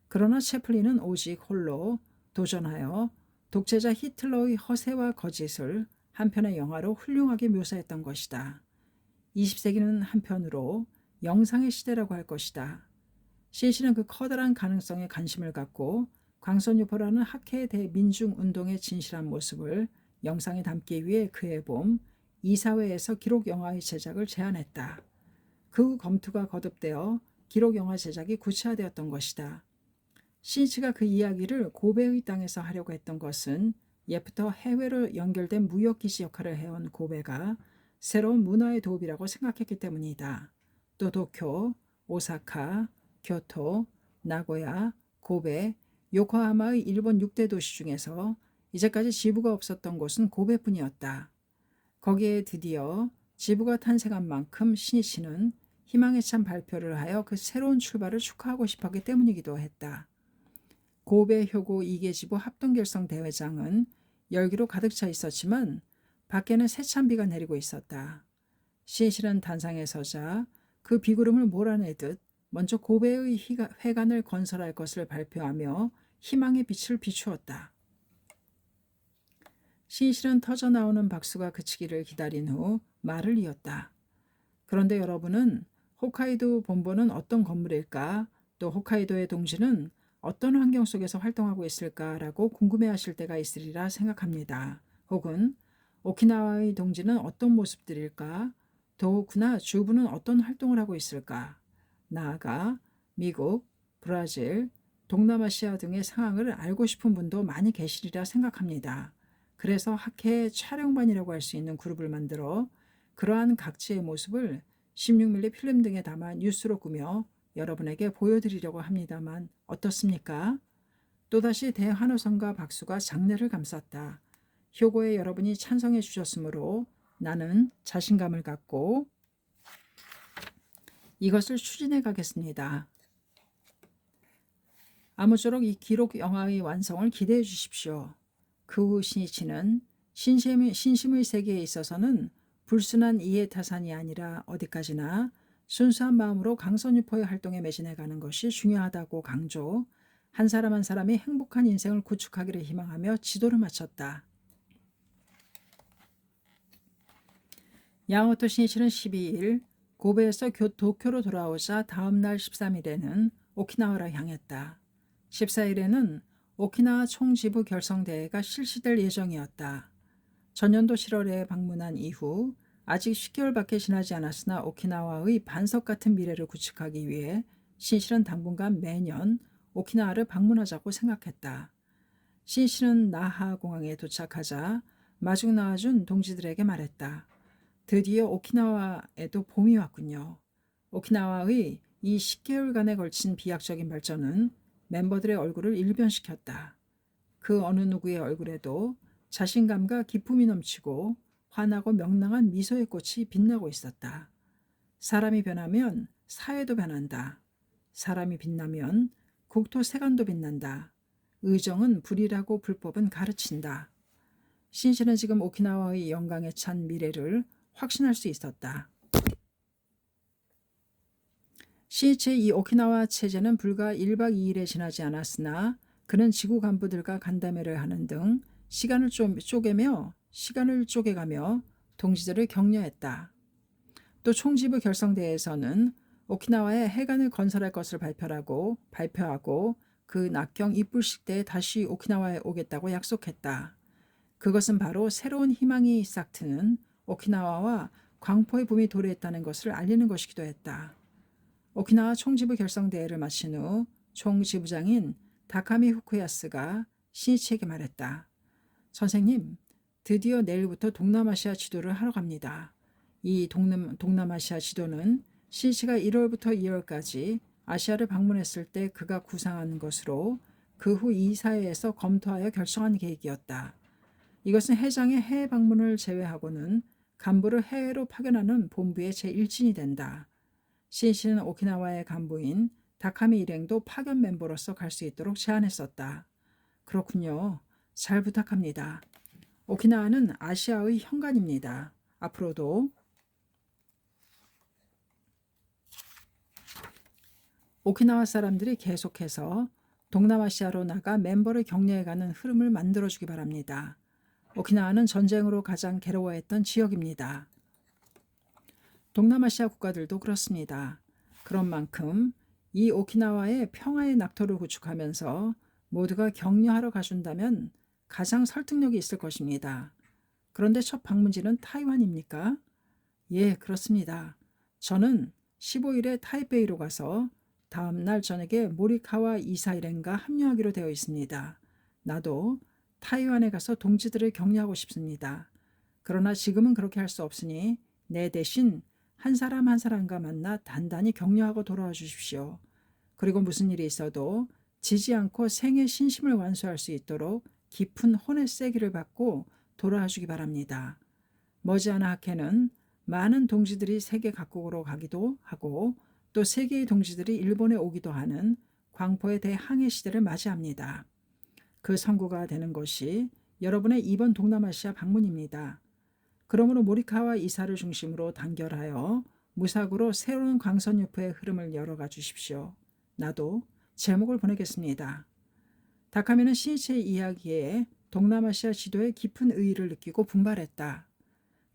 그러나 채플린은 오직 홀로 도전하여 독재자 히틀러의 허세와 거짓을 한편의 영화로 훌륭하게 묘사했던 것이다. 20세기는 한편으로 영상의 시대라고 할 것이다. 신씨는 그 커다란 가능성에 관심을 갖고 광선유포라는 학회의 대민중운동의 진실한 모습을 영상에 담기 위해 그해 봄 이사회에서 기록영화의 제작을 제안했다. 그 검토가 거듭되어 기록영화 제작이 구체화되었던 것이다. 신씨가 그 이야기를 고베의 땅에서 하려고 했던 것은 예부터 해외로 연결된 무역기지 역할을 해온 고베가 새로운 문화의 도읍이라고 생각했기 때문이다. 또 도쿄, 오사카, 교토, 나고야, 고베, 요코하마의 일본 6대 도시 중에서 이제까지 지부가 없었던 곳은 고베뿐이었다. 거기에 드디어 지부가 탄생한 만큼 신이치는 희망에 찬 발표를 하여 그 새로운 출발을 축하하고 싶었기 때문이기도 했다. 고베 효고 2개 지부 합동결성 대회장은 열기로 가득 차 있었지만 밖에는 세찬비가 내리고 있었다. 신이치는 단상에 서자 그 비구름을 몰아내듯 먼저 고베의 회관을 건설할 것을 발표하며 희망의 빛을 비추었다. 신이치는 터져나오는 박수가 그치기를 기다린 후 말을 이었다. 그런데 여러분은 홋카이도 본부는 어떤 건물일까? 또 홋카이도의 동지는 어떤 환경 속에서 활동하고 있을까라고 궁금해하실 때가 있으리라 생각합니다. 혹은 오키나와의 동지는 어떤 모습들일까? 더욱나 주부는 어떤 활동을 하고 있을까? 나아가 미국, 브라질, 동남아시아 등의 상황을 알고 싶은 분도 많이 계시리라 생각합니다. 그래서 학회 촬영반이라고 할 수 있는 그룹을 만들어 그러한 각지의 모습을 16mm 필름 등에 담아 뉴스로 꾸며 여러분에게 보여드리려고 합니다만 어떻습니까? 또다시 대환호성과 박수가 장내를 감쌌다. 효고에 여러분이 찬성해 주셨으므로 나는 자신감을 갖고 이것을 추진해 가겠습니다. 아무쪼록 이 기록 영화의 완성을 기대해 주십시오. 그 후 신이치는 신심의 세계에 있어서는 불순한 이해타산이 아니라 어디까지나 순수한 마음으로 강선유포의 활동에 매진해가는 것이 중요하다고 강조, 한 사람 한 사람이 행복한 인생을 구축하기를 희망하며 지도를 마쳤다. 야마모토 신이치는 12일 고베에서 도쿄로 돌아오자 다음 날 13일에는 오키나와로 향했다. 14일에는 오키나와 총지부 결성대회가 실시될 예정이었다. 전년도 7월에 방문한 이후 아직 10개월밖에 지나지 않았으나 오키나와의 반석 같은 미래를 구축하기 위해 신씨는 당분간 매년 오키나와를 방문하자고 생각했다. 신씨는 나하 공항에 도착하자 마중 나와준 동지들에게 말했다. 드디어 오키나와에도 봄이 왔군요. 오키나와의 이 10개월간에 걸친 비약적인 발전은 멤버들의 얼굴을 일변시켰다. 그 어느 누구의 얼굴에도 자신감과 기쁨이 넘치고 환하고 명랑한 미소의 꽃이 빛나고 있었다. 사람이 변하면 사회도 변한다. 사람이 빛나면 국토 세간도 빛난다. 의정은 불이라고 불법은 가르친다. 신씨는 지금 오키나와의 영광에 찬 미래를 확신할 수 있었다. 시니치의 이 오키나와 체제는 불과 1박 2일에 지나지 않았으나 그는 지구 간부들과 간담회를 하는 등 시간을 쪼개가며 동지들을 격려했다. 또 총지부 결성대회에서는 오키나와에 해관을 건설할 것을 발표하고 그 낙경 입불식 때에 다시 오키나와에 오겠다고 약속했다. 그것은 바로 새로운 희망이 싹트는 오키나와와 광포의 봄이 도래했다는 것을 알리는 것이기도 했다. 오키나와 총지부 결성대회를 마친 후 총지부장인 다카미 후쿠야스가 시니치에게 말했다. 선생님, 드디어 내일부터 동남아시아 지도를 하러 갑니다. 이 동남아시아 지도는 시니치가 1월부터 2월까지 아시아를 방문했을 때 그가 구상한 것으로 그 후 이사회에서 검토하여 결정한 계획이었다. 이것은 회장의 해외 방문을 제외하고는 간부를 해외로 파견하는 본부의 제1진이 된다. 시니치는 오키나와의 간부인 다카미 일행도 파견 멤버로서 갈 수 있도록 제안했었다. 그렇군요. 잘 부탁합니다. 오키나와는 아시아의 현관입니다. 앞으로도 오키나와 사람들이 계속해서 동남아시아로 나가 멤버를 격려해가는 흐름을 만들어주기 바랍니다. 오키나와는 전쟁으로 가장 괴로워했던 지역입니다. 동남아시아 국가들도 그렇습니다. 그런 만큼 이 오키나와의 평화의 낙토를 구축하면서 모두가 격려하러 가준다면 가장 설득력이 있을 것입니다. 그런데 첫 방문지는 타이완입니까? 예, 그렇습니다. 저는 15일에 타이베이로 가서 다음 날 저녁에 모리카와 이사 일행과 합류하기로 되어 있습니다. 나도 타이완에 가서 동지들을 격려하고 싶습니다. 그러나 지금은 그렇게 할 수 없으니 내 대신 한 사람 한 사람과 만나 단단히 격려하고 돌아와 주십시오. 그리고 무슨 일이 있어도 지지 않고 생의 신심을 완수할 수 있도록 깊은 혼의 세기를 받고 돌아와 주기 바랍니다. 머지않아 학회는 많은 동지들이 세계 각국으로 가기도 하고 또 세계의 동지들이 일본에 오기도 하는 광포의 대항해 시대를 맞이합니다. 그 선구가 되는 것이 여러분의 이번 동남아시아 방문입니다. 그러므로 모리카와 이사를 중심으로 단결하여 무사고로 새로운 광선유포의 흐름을 열어가 주십시오. 나도 제목을 보내겠습니다. 다카미는 시니치의 이야기에 동남아시아 지도에 깊은 의의를 느끼고 분발했다.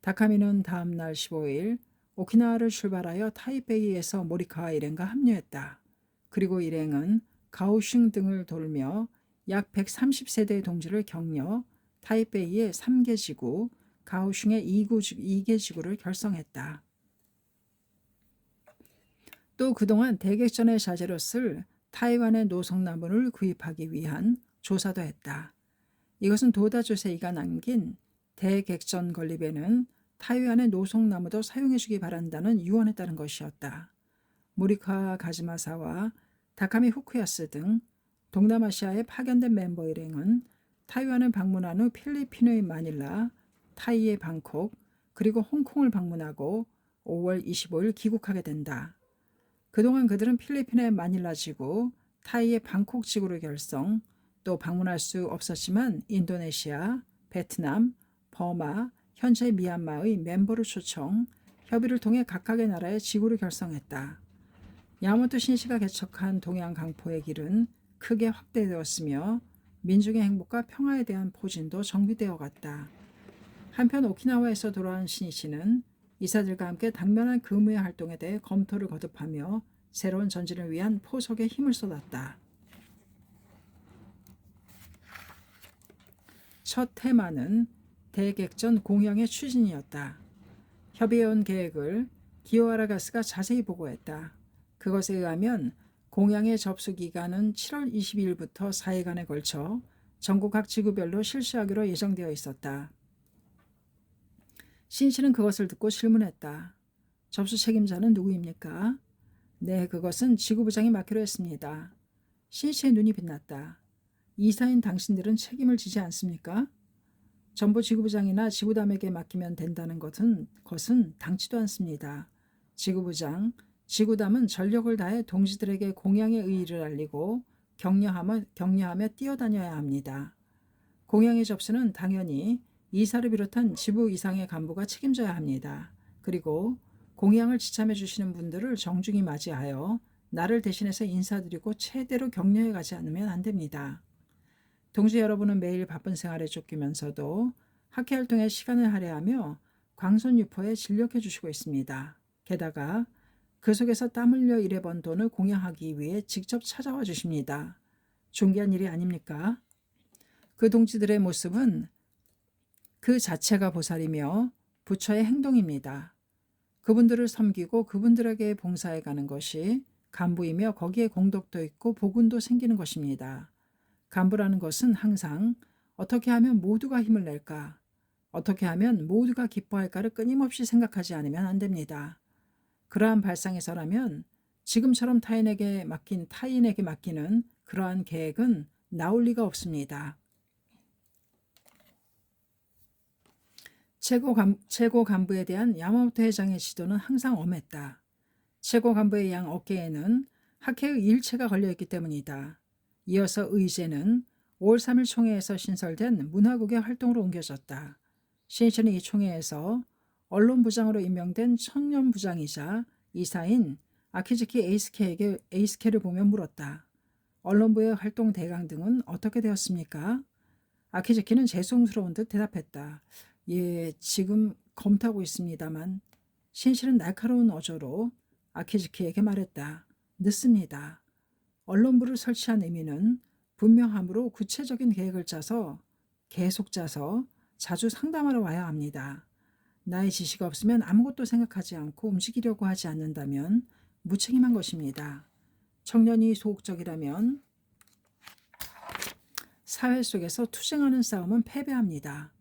다카미는 다음 날 15일 오키나와를 출발하여 타이베이에서 모리카와 일행과 합류했다. 그리고 일행은 가오슝 등을 돌며 약 130세대의 동지를 격려 타이베이의 3개 지구, 가오슝의 2개 지구를 결성했다. 또 그동안 대객전의 자재로 쓸 타이완의 노송나무를 구입하기 위한 조사도 했다. 이것은 도다 조세이가 남긴 대객전 건립에는 타이완의 노송나무도 사용해주기 바란다는 유언에 따른 것이었다. 모리카 가즈마사와 다카미 후쿠야스 등 동남아시아에 파견된 멤버 일행은 타이완을 방문한 후 필리핀의 마닐라, 타이의 방콕, 그리고 홍콩을 방문하고 5월 25일 귀국하게 된다. 그동안 그들은 필리핀의 마닐라 지구, 타이의 방콕 지구를 결성, 또 방문할 수 없었지만 인도네시아, 베트남, 버마, 현재 미얀마의 멤버를 초청, 협의를 통해 각각의 나라의 지구를 결성했다. 야마토 신시가 개척한 동양 강포의 길은 크게 확대되었으며 민중의 행복과 평화에 대한 포진도 정비되어 갔다. 한편 오키나와에서 돌아온 신이시는 이사들과 함께 당면한 근무의 활동에 대해 검토를 거듭하며 새로운 전진을 위한 포석에 힘을 쏟았다. 첫 테마는 대객전 공영의 추진이었다. 협의해온 계획을 기요하라 가스가 자세히 보고했다. 그것에 의하면 공양의 접수 기간은 7월 22일부터 4일간에 걸쳐 전국 각 지구별로 실시하기로 예정되어 있었다. 신씨는 그것을 듣고 질문했다. 접수 책임자는 누구입니까? 네, 그것은 지구부장이 맡기로 했습니다. 신씨의 눈이 빛났다. 이사인 당신들은 책임을 지지 않습니까? 정부 지구부장이나 지구담에게 맡기면 된다는 것은 당치도 않습니다. 지구담은 전력을 다해 동지들에게 공양의 의의를 알리고 격려하며 뛰어다녀야 합니다. 공양의 접수는 당연히 이사를 비롯한 지부 이상의 간부가 책임져야 합니다. 그리고 공양을 지참해 주시는 분들을 정중히 맞이하여 나를 대신해서 인사드리고 최대로 격려해 가지 않으면 안 됩니다. 동지 여러분은 매일 바쁜 생활에 쫓기면서도 학회 활동에 시간을 할애하며 광선유포에 진력해 주시고 있습니다. 게다가 그 속에서 땀 흘려 일해번 돈을 공양하기 위해 직접 찾아와 주십니다. 존귀한 일이 아닙니까? 그 동지들의 모습은 그 자체가 보살이며 부처의 행동입니다. 그분들을 섬기고 그분들에게 봉사해 가는 것이 간부이며 거기에 공덕도 있고 복운도 생기는 것입니다. 간부라는 것은 항상 어떻게 하면 모두가 힘을 낼까, 어떻게 하면 모두가 기뻐할까를 끊임없이 생각하지 않으면 안 됩니다. 그러한 발상에서라면 지금처럼 타인에게 맡기는 그러한 계획은 나올 리가 없습니다. 최고 간부에 대한 야마모토 회장의 지도는 항상 엄했다. 최고 간부의 양 어깨에는 학회의 일체가 걸려있기 때문이다. 이어서 의제는 5월 3일 총회에서 신설된 문화국의 활동으로 옮겨졌다. 신이치는 이 총회에서 언론부장으로 임명된 청년부장이자 이사인 아키즈키 에이스케를 보며 물었다. 언론부의 활동 대강 등은 어떻게 되었습니까? 아키즈키는 죄송스러운 듯 대답했다. 예, 지금 검토하고 있습니다만. 신실은 날카로운 어조로 아키즈키에게 말했다. 늦습니다. 언론부를 설치한 의미는 분명하므로 구체적인 계획을 계속 짜서 자주 상담하러 와야 합니다. 나의 지시가 없으면 아무것도 생각하지 않고 움직이려고 하지 않는다면 무책임한 것입니다. 청년이 소극적이라면 사회 속에서 투쟁하는 싸움은 패배합니다.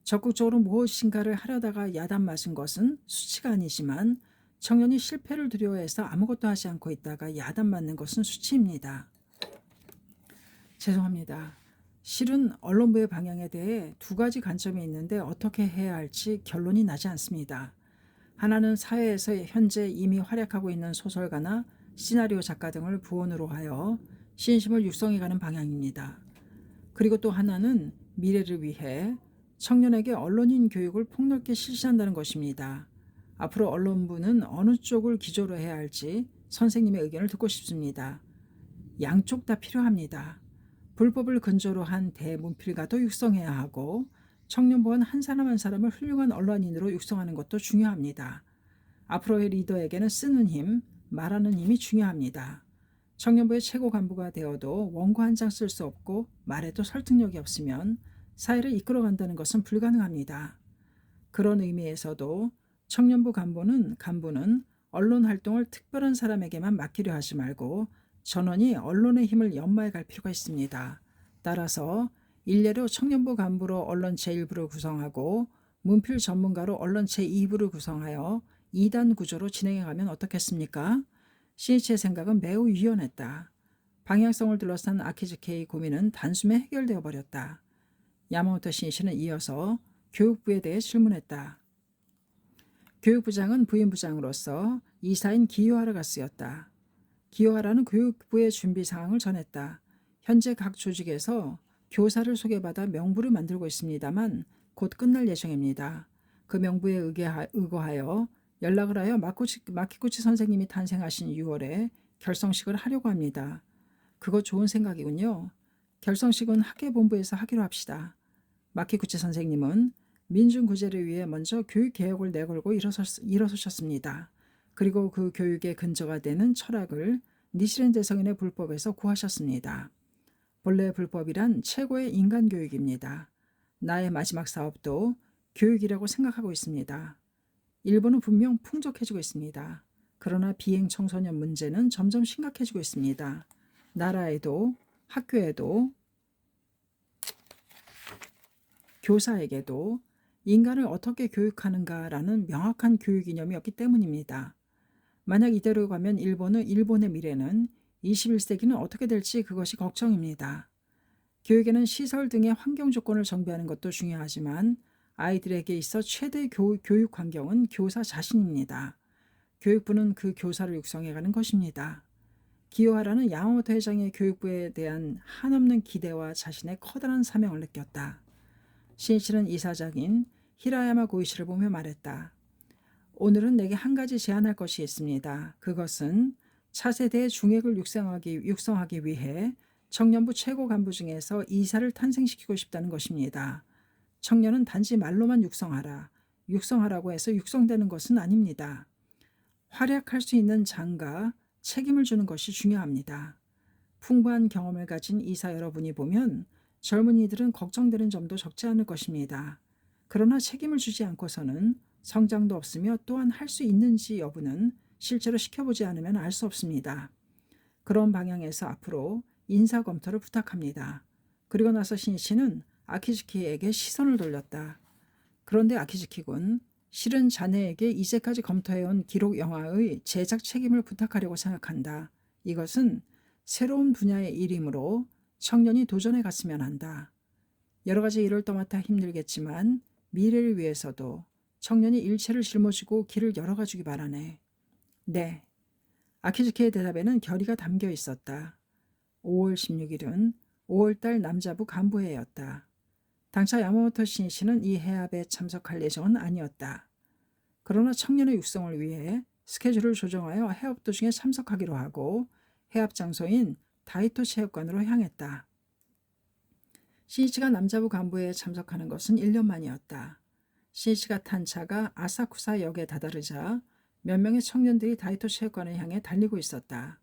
적극적으로 무엇인가를 하려다가 야단 맞은 것은 수치가 아니지만 청년이 실패를 두려워해서 아무것도 하지 않고 있다가 야단 맞는 것은 수치입니다. 죄송합니다. 실은 언론부의 방향에 대해 두 가지 관점이 있는데 어떻게 해야 할지 결론이 나지 않습니다. 하나는 사회에서 현재 이미 활약하고 있는 소설가나 시나리오 작가 등을 부원으로 하여 신심을 육성해가는 방향입니다. 그리고 또 하나는 미래를 위해 청년에게 언론인 교육을 폭넓게 실시한다는 것입니다. 앞으로 언론부는 어느 쪽을 기조로 해야 할지 선생님의 의견을 듣고 싶습니다. 양쪽 다 필요합니다. 불법을 근저로 한 대문필가도 육성해야 하고 청년부원 한 사람 한 사람을 훌륭한 언론인으로 육성하는 것도 중요합니다. 앞으로의 리더에게는 쓰는 힘, 말하는 힘이 중요합니다. 청년부의 최고 간부가 되어도 원고 한 장 쓸 수 없고 말에도 설득력이 없으면 사회를 이끌어간다는 것은 불가능합니다. 그런 의미에서도 청년부 간부는 언론 활동을 특별한 사람에게만 맡기려 하지 말고 전원이 언론의 힘을 연마해 갈 필요가 있습니다. 따라서 일례로 청년부 간부로 언론 제1부를 구성하고 문필 전문가로 언론 제2부를 구성하여 2단 구조로 진행해가면 어떻겠습니까? 신이치의 생각은 매우 유연했다. 방향성을 둘러싼 아키즈키의 고민은 단숨에 해결되어 버렸다. 야마모토 신이치는 이어서 교육부에 대해 질문했다. 교육부장은 부임부장으로서 이사인 기요하라가 쓰였다. 기요하라는 교육부의 준비 사항을 전했다. 현재 각 조직에서 교사를 소개받아 명부를 만들고 있습니다만 곧 끝날 예정입니다. 그 명부에 의거하여 연락을 하여 마키구치 선생님이 탄생하신 6월에 결성식을 하려고 합니다. 그거 좋은 생각이군요. 결성식은 학예본부에서 하기로 합시다. 마키구치 선생님은 민중구제를 위해 먼저 교육개혁을 내걸고 일어서셨습니다. 그리고 그 교육의 근저가 되는 철학을 니시렌 대성인의 불법에서 구하셨습니다. 본래 불법이란 최고의 인간교육입니다. 나의 마지막 사업도 교육이라고 생각하고 있습니다. 일본은 분명 풍족해지고 있습니다. 그러나 비행 청소년 문제는 점점 심각해지고 있습니다. 나라에도 학교에도 교사에게도 인간을 어떻게 교육하는가라는 명확한 교육 이념이 없기 때문입니다. 만약 이대로 가면 일본의 미래는 21세기는 어떻게 될지 그것이 걱정입니다. 교육에는 시설 등의 환경 조건을 정비하는 것도 중요하지만 아이들에게 있어 최대 교육 환경은 교사 자신입니다. 교육부는 그 교사를 육성해가는 것입니다. 기요하라는 야마모토 회장의 교육부에 대한 한없는 기대와 자신의 커다란 사명을 느꼈다. 신이치는 이사장인 히라야마 고이시를 보며 말했다. 오늘은 내게 한 가지 제안할 것이 있습니다. 그것은 차세대의 중액을 육성하기 위해 청년부 최고 간부 중에서 이사를 탄생시키고 싶다는 것입니다. 청년은 단지 말로만 육성하라고 해서 육성되는 것은 아닙니다. 활약할 수 있는 장과 책임을 주는 것이 중요합니다. 풍부한 경험을 가진 이사 여러분이 보면 젊은이들은 걱정되는 점도 적지 않을 것입니다. 그러나 책임을 주지 않고서는 성장도 없으며 또한 할 수 있는지 여부는 실제로 시켜보지 않으면 알 수 없습니다. 그런 방향에서 앞으로 인사 검토를 부탁합니다. 그리고 나서 신이치는 아키즈키에게 시선을 돌렸다. 그런데 아키즈키군, 실은 자네에게 이제까지 검토해온 기록 영화의 제작 책임을 부탁하려고 생각한다. 이것은 새로운 분야의 일이므로 청년이 도전해 갔으면 한다. 여러 가지 일을 떠맡아 힘들겠지만 미래를 위해서도 청년이 일체를 짊어지고 길을 열어가주기 바라네. 네. 아키즈키의 대답에는 결의가 담겨 있었다. 5월 16일은 5월달 남자부 간부회였다. 당차 야마모토 신이치는 이 해합에 참석할 예정은 아니었다. 그러나 청년의 육성을 위해 스케줄을 조정하여 해협 도중에 참석하기로 하고 해합 장소인 다이토 체육관으로 향했다. 신이치가 남자부 간부회에 참석하는 것은 1년 만이었다. 신이치가 탄 차가 아사쿠사 역에 다다르자 몇 명의 청년들이 다이토 체육관을 향해 달리고 있었다.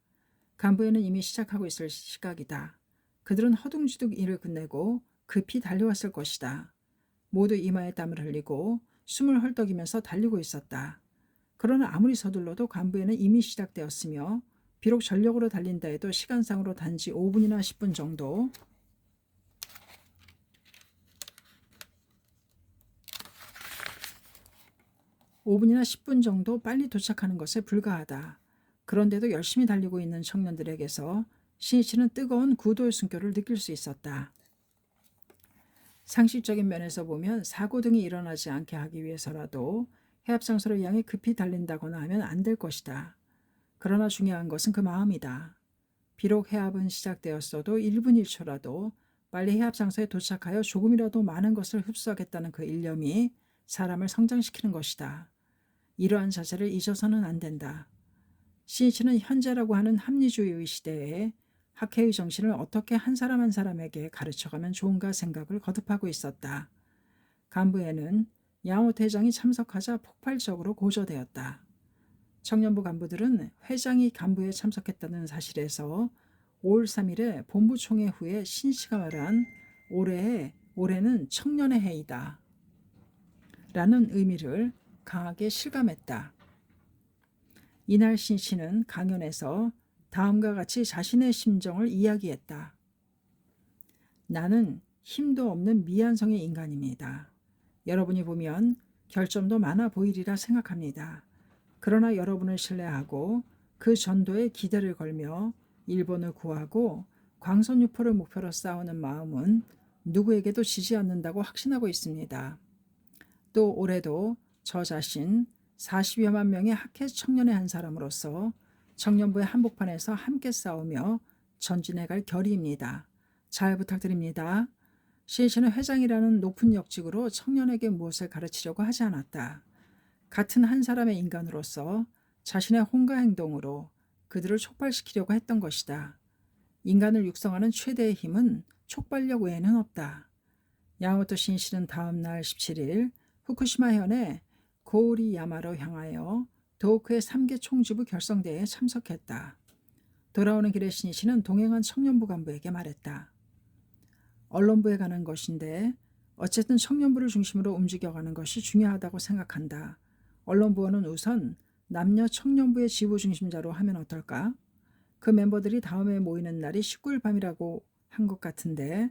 간부회는 이미 시작하고 있을 시각이다. 그들은 허둥지둥 일을 끝내고 급히 달려왔을 것이다. 모두 이마에 땀을 흘리고 숨을 헐떡이면서 달리고 있었다. 그러나 아무리 서둘러도 간부회는 이미 시작되었으며 비록 전력으로 달린다 해도 시간상으로 단지 5분이나 10분 정도 빨리 도착하는 것에 불과하다. 그런데도 열심히 달리고 있는 청년들에게서 신이치는 뜨거운 구도의 숨결을 느낄 수 있었다. 상식적인 면에서 보면 사고 등이 일어나지 않게 하기 위해서라도 해합장소를 향해 급히 달린다거나 하면 안 될 것이다. 그러나 중요한 것은 그 마음이다. 비록 해합은 시작되었어도 1분 1초라도 빨리 해합장소에 도착하여 조금이라도 많은 것을 흡수하겠다는 그 일념이 사람을 성장시키는 것이다. 이러한 자세를 잊어서는 안 된다. 신이치는 현재라고 하는 합리주의의 시대에 학회의 정신을 어떻게 한 사람 한 사람에게 가르쳐가면 좋은가 생각을 거듭하고 있었다. 간부회는 야마모토 회장이 참석하자 폭발적으로 고조되었다. 청년부 간부들은 회장이 간부회에 참석했다는 사실에서 5월 3일에 본부총회 후에 신이치가 말한 올해는 청년의 해이다 라는 의미를 강하게 실감했다. 이날 신이치는 강연에서 다음과 같이 자신의 심정을 이야기했다. 나는 힘도 없는 미완성의 인간입니다. 여러분이 보면 결점도 많아 보이리라 생각합니다. 그러나 여러분을 신뢰하고 그 전도에 기대를 걸며 일본을 구하고 광선유포를 목표로 싸우는 마음은 누구에게도 지지 않는다고 확신하고 있습니다. 또 올해도 저 자신 40여만 명의 학회 청년의 한 사람으로서 청년부의 한복판에서 함께 싸우며 전진해갈 결의입니다. 잘 부탁드립니다. 신이치는 회장이라는 높은 역직으로 청년에게 무엇을 가르치려고 하지 않았다. 같은 한 사람의 인간으로서 자신의 혼과 행동으로 그들을 촉발시키려고 했던 것이다. 인간을 육성하는 최대의 힘은 촉발력 외에는 없다. 야마모토 신이치는 다음 날 17일 후쿠시마 현의 고우리야마로 향하여 도호쿠의 3개 총지부 결성대회에 참석했다. 돌아오는 길에 신이치는 동행한 청년부 간부에게 말했다. 언론부에 가는 것인데 어쨌든 청년부를 중심으로 움직여가는 것이 중요하다고 생각한다. 언론부원은 우선 남녀 청년부의 지부 중심자로 하면 어떨까? 그 멤버들이 다음에 모이는 날이 19일 밤이라고 한 것 같은데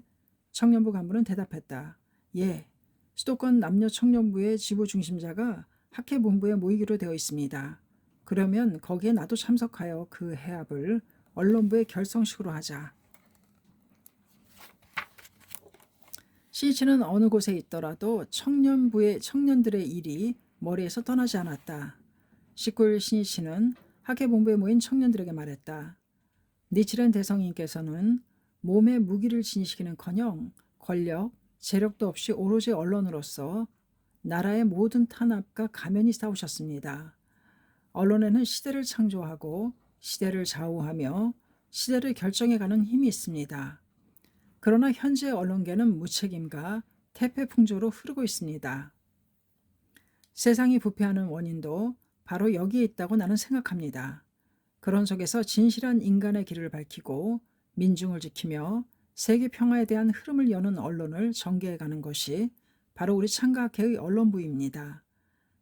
청년부 간부는 대답했다. 예, 수도권 남녀 청년부의 지부 중심자가 학회 본부에 모이기로 되어 있습니다. 그러면 거기에 나도 참석하여 그 해합을 언론부의 결성식으로 하자. 신이치는 어느 곳에 있더라도 청년들의 일이 머리에서 떠나지 않았다. 19일 신이치는 학회 본부에 모인 청년들에게 말했다. 니치렌 대성인께서는 몸에 무기를 지니시기는커녕 권력, 재력도 없이 오로지 언론으로서 나라의 모든 탄압과 가면히 싸우셨습니다. 언론에는 시대를 창조하고 시대를 좌우하며 시대를 결정해가는 힘이 있습니다. 그러나 현재 언론계는 무책임과 태폐풍조로 흐르고 있습니다. 세상이 부패하는 원인도 바로 여기에 있다고 나는 생각합니다. 그런 속에서 진실한 인간의 길을 밝히고 민중을 지키며 세계 평화에 대한 흐름을 여는 언론을 전개해가는 것이 바로 우리 창가학회의 언론부입니다.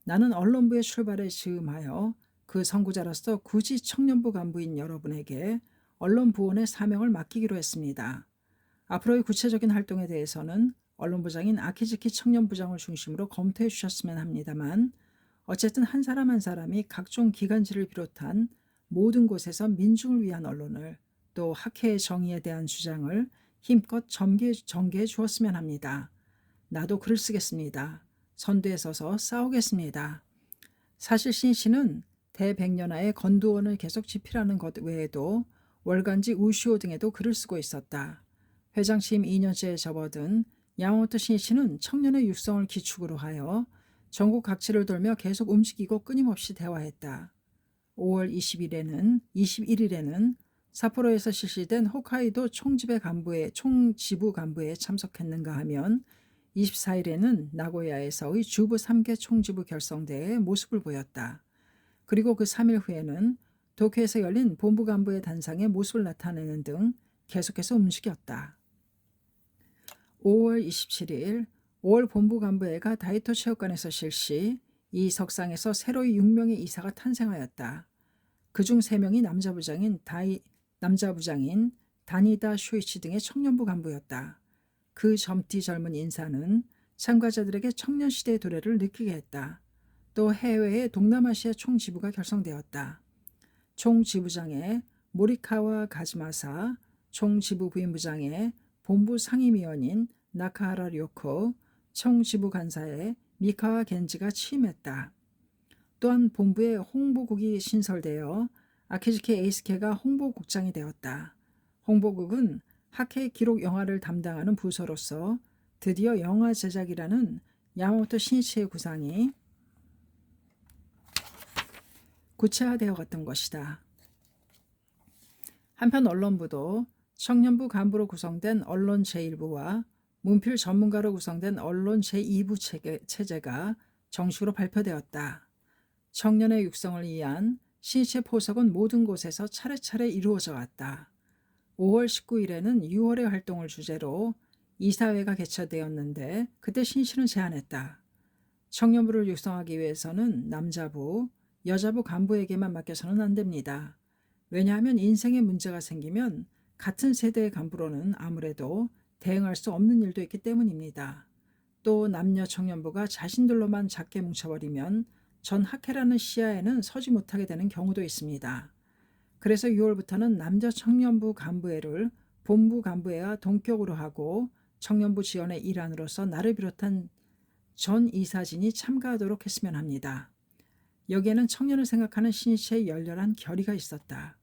나는 언론부의 출발에 즈음하여 그 선구자로서 굳이 청년부 간부인 여러분에게 언론부원의 사명을 맡기기로 했습니다. 앞으로의 구체적인 활동에 대해서는 언론부장인 아키즈키 청년부장을 중심으로 검토해 주셨으면 합니다만 어쨌든 한 사람 한 사람이 각종 기관지를 비롯한 모든 곳에서 민중을 위한 언론을 또 학회의 정의에 대한 주장을 힘껏 전개해 주었으면 합니다. 나도 글을 쓰겠습니다. 선두에 서서 싸우겠습니다. 사실 신씨는 대백년하의 건두원을 계속 집필하는 것 외에도 월간지 우시오 등에도 글을 쓰고 있었다. 회장 취임 2년째에 접어든 야마모토 신이치는 청년의 육성을 기축으로 하여 전국 각지를 돌며 계속 움직이고 끊임없이 대화했다. 5월 21일에는 삿포로에서 실시된 홋카이도 총지부 간부에 참석했는가 하면 24일에는 나고야에서의 주부 3개 총지부 결성대회에 모습을 보였다. 그리고 그 3일 후에는 도쿄에서 열린 본부 간부의 단상에 모습을 나타내는 등 계속해서 움직였다. 5월 27일 5월 본부 간부회가 다이토 체육관에서 실시, 이 석상에서 새로이 6명의 이사가 탄생하였다. 그중 3명이 남자부장인 다니다 쇼이치 등의 청년부 간부였다. 그 젊디 젊은 인사는 참가자들에게 청년시대의 도래를 느끼게 했다. 또 해외의 동남아시아 총지부가 결성되었다. 총지부장의 모리카와 가즈마사, 총지부 부임부장의 본부 상임위원인 나카하라 료코, 총지부 간사의 미카와 겐지가 취임했다. 또한 본부에 홍보국이 신설되어 아키즈키 에이스케가 홍보국장이 되었다. 홍보국은 학회 기록 영화를 담당하는 부서로서 드디어 영화 제작이라는 야마모토 신이치의 구상이 구체화되어 갔던 것이다. 한편 언론부도 청년부 간부로 구성된 언론 제1부와 문필 전문가로 구성된 언론 제2부 체제가 정식으로 발표되었다. 청년의 육성을 위한 신이치의 포석은 모든 곳에서 차례차례 이루어져 왔다. 5월 19일에는 6월의 활동을 주제로 이사회가 개최되었는데 그때 신이치는 제안했다. 청년부를 육성하기 위해서는 남자부, 여자부 간부에게만 맡겨서는 안 됩니다. 왜냐하면 인생에 문제가 생기면 같은 세대의 간부로는 아무래도 대응할 수 없는 일도 있기 때문입니다. 또 남녀 청년부가 자신들로만 작게 뭉쳐버리면 전 학회라는 시야에는 서지 못하게 되는 경우도 있습니다. 그래서 6월부터는 남자 청년부 간부회를 본부 간부회와 동격으로 하고 청년부 지원의 일환으로서 나를 비롯한 전 이사진이 참가하도록 했으면 합니다. 여기에는 청년을 생각하는 신이치의 열렬한 결의가 있었다.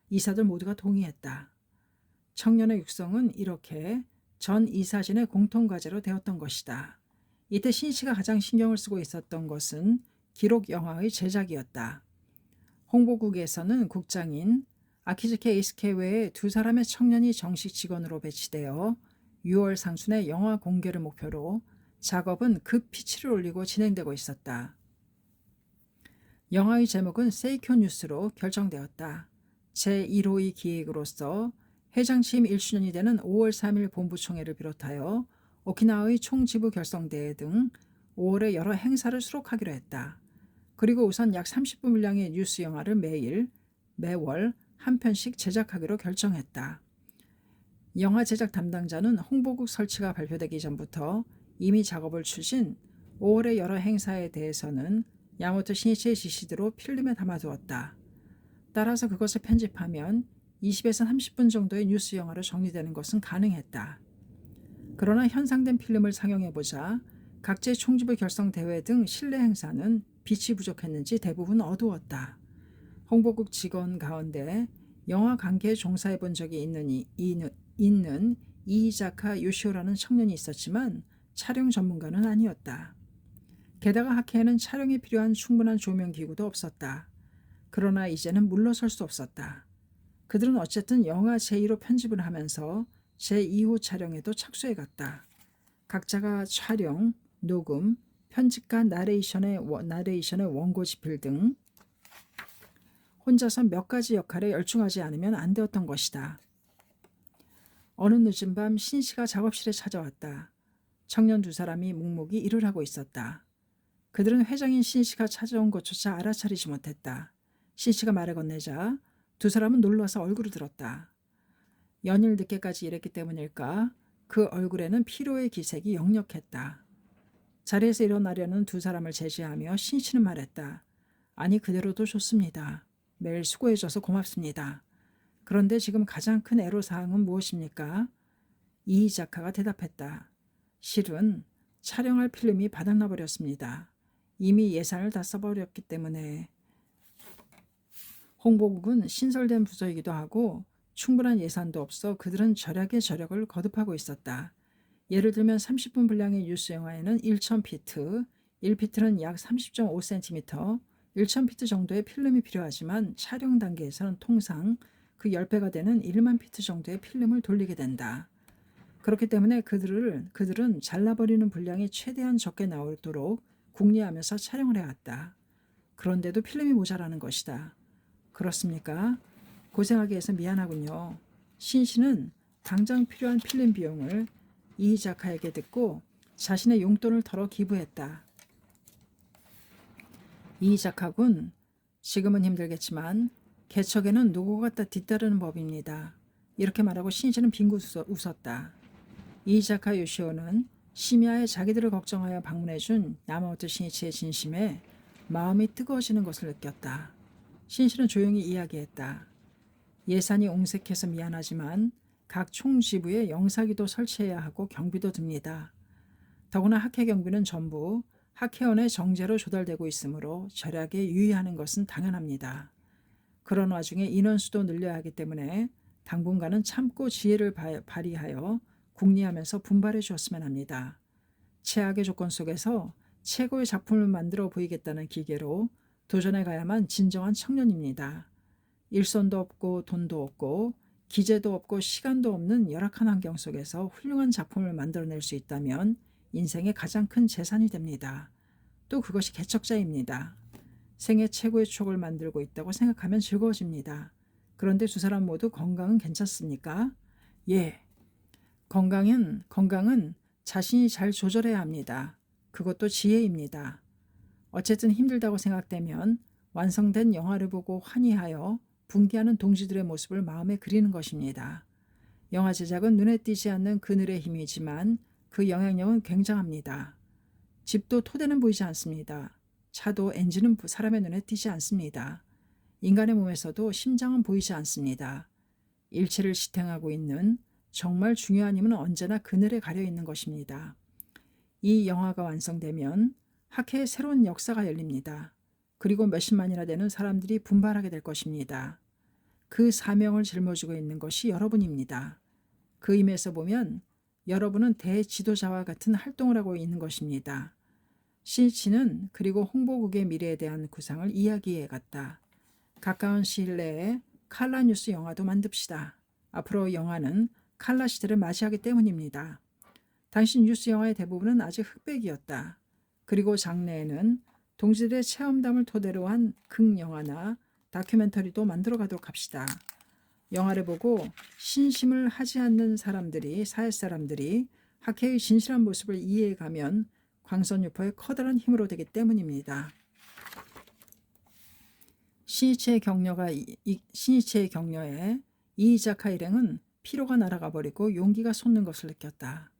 이사들 모두가 동의했다. 청년의 육성은 이렇게 전 이사진의 공통과제로 되었던 것이다. 이때 신이치가 가장 신경을 쓰고 있었던 것은 기록 영화의 제작이었다. 홍보국에서는 국장인 아키즈키 에이스케 외에 2사람의 청년이 정식 직원으로 배치되어 6월 상순에 영화 공개를 목표로 작업은 급 피치를 올리고 진행되고 있었다. 영화의 제목은 세이쿄 뉴스로 결정되었다. 제1호의 기획으로서 회장 취임 1주년이 되는 5월 3일 본부총회를 비롯하여 오키나와의 총지부 결성대회 등 5월에 여러 행사를 수록하기로 했다. 그리고 우선 약 30분 분량의 뉴스 영화를 매월 한 편씩 제작하기로 결정했다. 영화 제작 담당자는 홍보국 설치가 발표되기 전부터 이미 작업을 추진, 5월의 여러 행사에 대해서는 야마모토 신이치의 지시대로 필름에 담아두었다. 따라서 그것을 편집하면 20에서 30분 정도의 뉴스 영화로 정리되는 것은 가능했다. 그러나 현상된 필름을 상영해보자 각지의 총집의 결성 대회 등 실내 행사는 빛이 부족했는지 대부분 어두웠다. 홍보국 직원 가운데 영화 관계에 종사해 본 적이 있는 이이자카 요시오라는 청년이 있었지만 촬영 전문가는 아니었다. 게다가 하케에는 촬영에 필요한 충분한 조명 기구도 없었다. 그러나 이제는 물러설 수 없었다. 그들은 어쨌든 영화 제2로 편집을 하면서 제2호 촬영에도 착수해갔다. 각자가 촬영, 녹음, 편집과 나레이션의 원고 집필 등 혼자서 몇 가지 역할에 열중하지 않으면 안 되었던 것이다. 어느 늦은 밤 신씨가 작업실에 찾아왔다. 청년 두 사람이 묵묵히 일을 하고 있었다. 그들은 회장인 신씨가 찾아온 것조차 알아차리지 못했다. 신씨가 말을 건네자 두 사람은 놀라서 얼굴을 들었다. 연일 늦게까지 일했기 때문일까? 그 얼굴에는 피로의 기색이 역력했다. 자리에서 일어나려는 두 사람을 제지하며 신씨는 말했다. 아니 그대로도 좋습니다. 매일 수고해줘서 고맙습니다. 그런데 지금 가장 큰 애로사항은 무엇입니까? 이 작가가 대답했다. 실은 촬영할 필름이 바닥나 버렸습니다. 이미 예산을 다 써버렸기 때문에. 홍보국은 신설된 부서이기도 하고 충분한 예산도 없어 그들은 절약의 저력을 거듭하고 있었다. 예를 들면 30분 분량의 뉴스 영화에는 1000피트, 1피트는 약 30.5cm, 1000피트 정도의 필름이 필요하지만 촬영 단계에서는 통상 그 10배가 되는 1만 피트 정도의 필름을 돌리게 된다. 그렇기 때문에 그들은 잘라버리는 분량이 최대한 적게 나오도록 궁리하면서 촬영을 해왔다. 그런데도 필름이 모자라는 것이다. 그렇습니까? 고생하게 해서 미안하군요. 신씨는 당장 필요한 필름 비용을 이 작가에게 듣고 자신의 용돈을 털어 기부했다. 이 작가군, 지금은 힘들겠지만 개척에는 노고가 뒤따르는 법입니다. 이렇게 말하고 신씨는 빙긋 웃었다. 이 작가 요시오는 심야에 자기들을 걱정하여 방문해준 야마모토 신이치의 진심에 마음이 뜨거워지는 것을 느꼈다. 신씨는 조용히 이야기했다. 예산이 옹색해서 미안하지만 각 총지부에 영사기도 설치해야 하고 경비도 듭니다. 더구나 학회 경비는 전부 학회원의 정제로 조달되고 있으므로 절약에 유의하는 것은 당연합니다. 그런 와중에 인원수도 늘려야 하기 때문에 당분간은 참고 지혜를 발휘하여 궁리하면서 분발해 주었으면 합니다. 최악의 조건 속에서 최고의 작품을 만들어 보이겠다는 기계로 도전해 가야만 진정한 청년입니다. 일손도 없고 돈도 없고 기재도 없고 시간도 없는 열악한 환경 속에서 훌륭한 작품을 만들어낼 수 있다면 인생의 가장 큰 재산이 됩니다. 또 그것이 개척자입니다. 생애 최고의 추억을 만들고 있다고 생각하면 즐거워집니다. 그런데 두 사람 모두 건강은 괜찮습니까? 예. 건강은 자신이 잘 조절해야 합니다. 그것도 지혜입니다. 어쨌든 힘들다고 생각되면 완성된 영화를 보고 환희하여 분개하는 동지들의 모습을 마음에 그리는 것입니다. 영화 제작은 눈에 띄지 않는 그늘의 힘이지만 그 영향력은 굉장합니다. 집도 토대는 보이지 않습니다. 차도 엔진은 사람의 눈에 띄지 않습니다. 인간의 몸에서도 심장은 보이지 않습니다. 일체를 지탱하고 있는 정말 중요한 힘은 언제나 그늘에 가려 있는 것입니다. 이 영화가 완성되면 학회에 새로운 역사가 열립니다. 그리고 몇십만이나 되는 사람들이 분발하게 될 것입니다. 그 사명을 짊어지고 있는 것이 여러분입니다. 그 의미에서 보면 여러분은 대지도자와 같은 활동을 하고 있는 것입니다. 신이치는 그리고 홍보국의 미래에 대한 구상을 이야기해 갔다. 가까운 시일 내에 칼라 뉴스 영화도 만듭시다. 앞으로 영화는 칼라 시대를 맞이하기 때문입니다. 당시 뉴스 영화의 대부분은 아직 흑백이었다. 그리고 장래에는 동지들의 체험담을 토대로 한 극영화나 다큐멘터리도 만들어 가도록 합시다. 영화를 보고 신심을 하지 않는 사회 사람들이 학회의 진실한 모습을 이해해가면 광선유포의 커다란 힘으로 되기 때문입니다. 신이치의 격려에 이이자카 일행은 피로가 날아가 버리고 용기가 솟는 것을 느꼈다.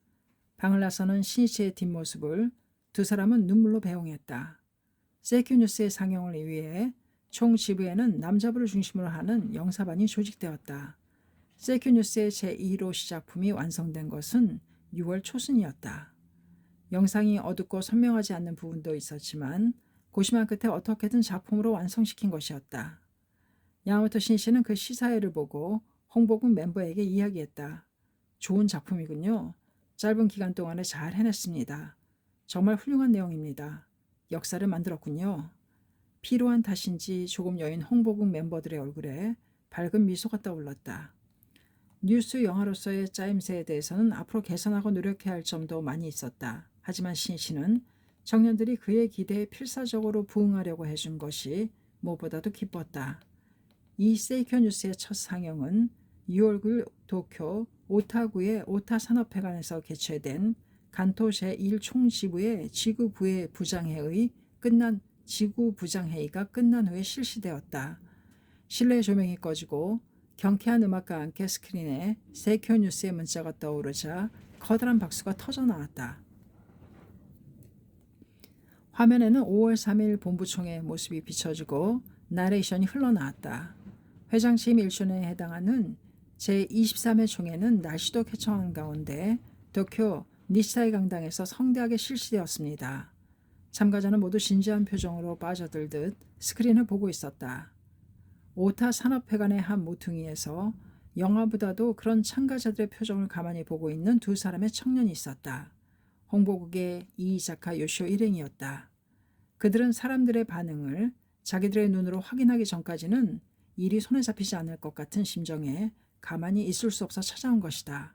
방을 나서는 신이치의 뒷모습을 두 사람은 눈물로 배웅했다. 세큐뉴스의 상영을 위해 총 지부에는 남자부를 중심으로 하는 영사반이 조직되었다. 세큐뉴스의 제2로 시작품이 완성된 것은 6월 초순이었다. 영상이 어둡고 선명하지 않는 부분도 있었지만 고심한 끝에 어떻게든 작품으로 완성시킨 것이었다. 야마모토 신이치는 그 시사회를 보고 홍보국 멤버에게 이야기했다. 좋은 작품이군요. 짧은 기간 동안에 잘 해냈습니다. 정말 훌륭한 내용입니다. 역사를 만들었군요. 피로한 탓인지 조금 여인 홍보국 멤버들의 얼굴에 밝은 미소가 떠올랐다. 뉴스 영화로서의 짜임새에 대해서는 앞으로 개선하고 노력해야 할 점도 많이 있었다. 하지만 신이치는 청년들이 그의 기대에 필사적으로 부응하려고 해준 것이 무엇보다도 기뻤다. 이 세이쿄 뉴스의 첫 상영은 6월 9일 도쿄 오타구의 오타산업회관에서 개최된 간토 제1총지부의 지구부장회의가 끝난 후에 실시되었다. 실내 조명이 꺼지고 경쾌한 음악과 함께 스크린에 세이쿄 뉴스의 문자가 떠오르자 커다란 박수가 터져 나왔다. 화면에는 5월 3일 본부총회의 모습이 비춰지고 나레이션이 흘러나왔다. 회장 취임 1주년에 해당하는 제23회 총회는 날씨도 쾌청한 가운데 도쿄 니시타이 강당에서 성대하게 실시되었습니다. 참가자는 모두 진지한 표정으로 빠져들듯 스크린을 보고 있었다. 오타 산업회관의 한 모퉁이에서 영화보다도 그런 참가자들의 표정을 가만히 보고 있는 두 사람의 청년이 있었다. 홍보국의 이이자카 요시오 일행이었다. 그들은 사람들의 반응을 자기들의 눈으로 확인하기 전까지는 일이 손에 잡히지 않을 것 같은 심정에 가만히 있을 수 없어 찾아온 것이다.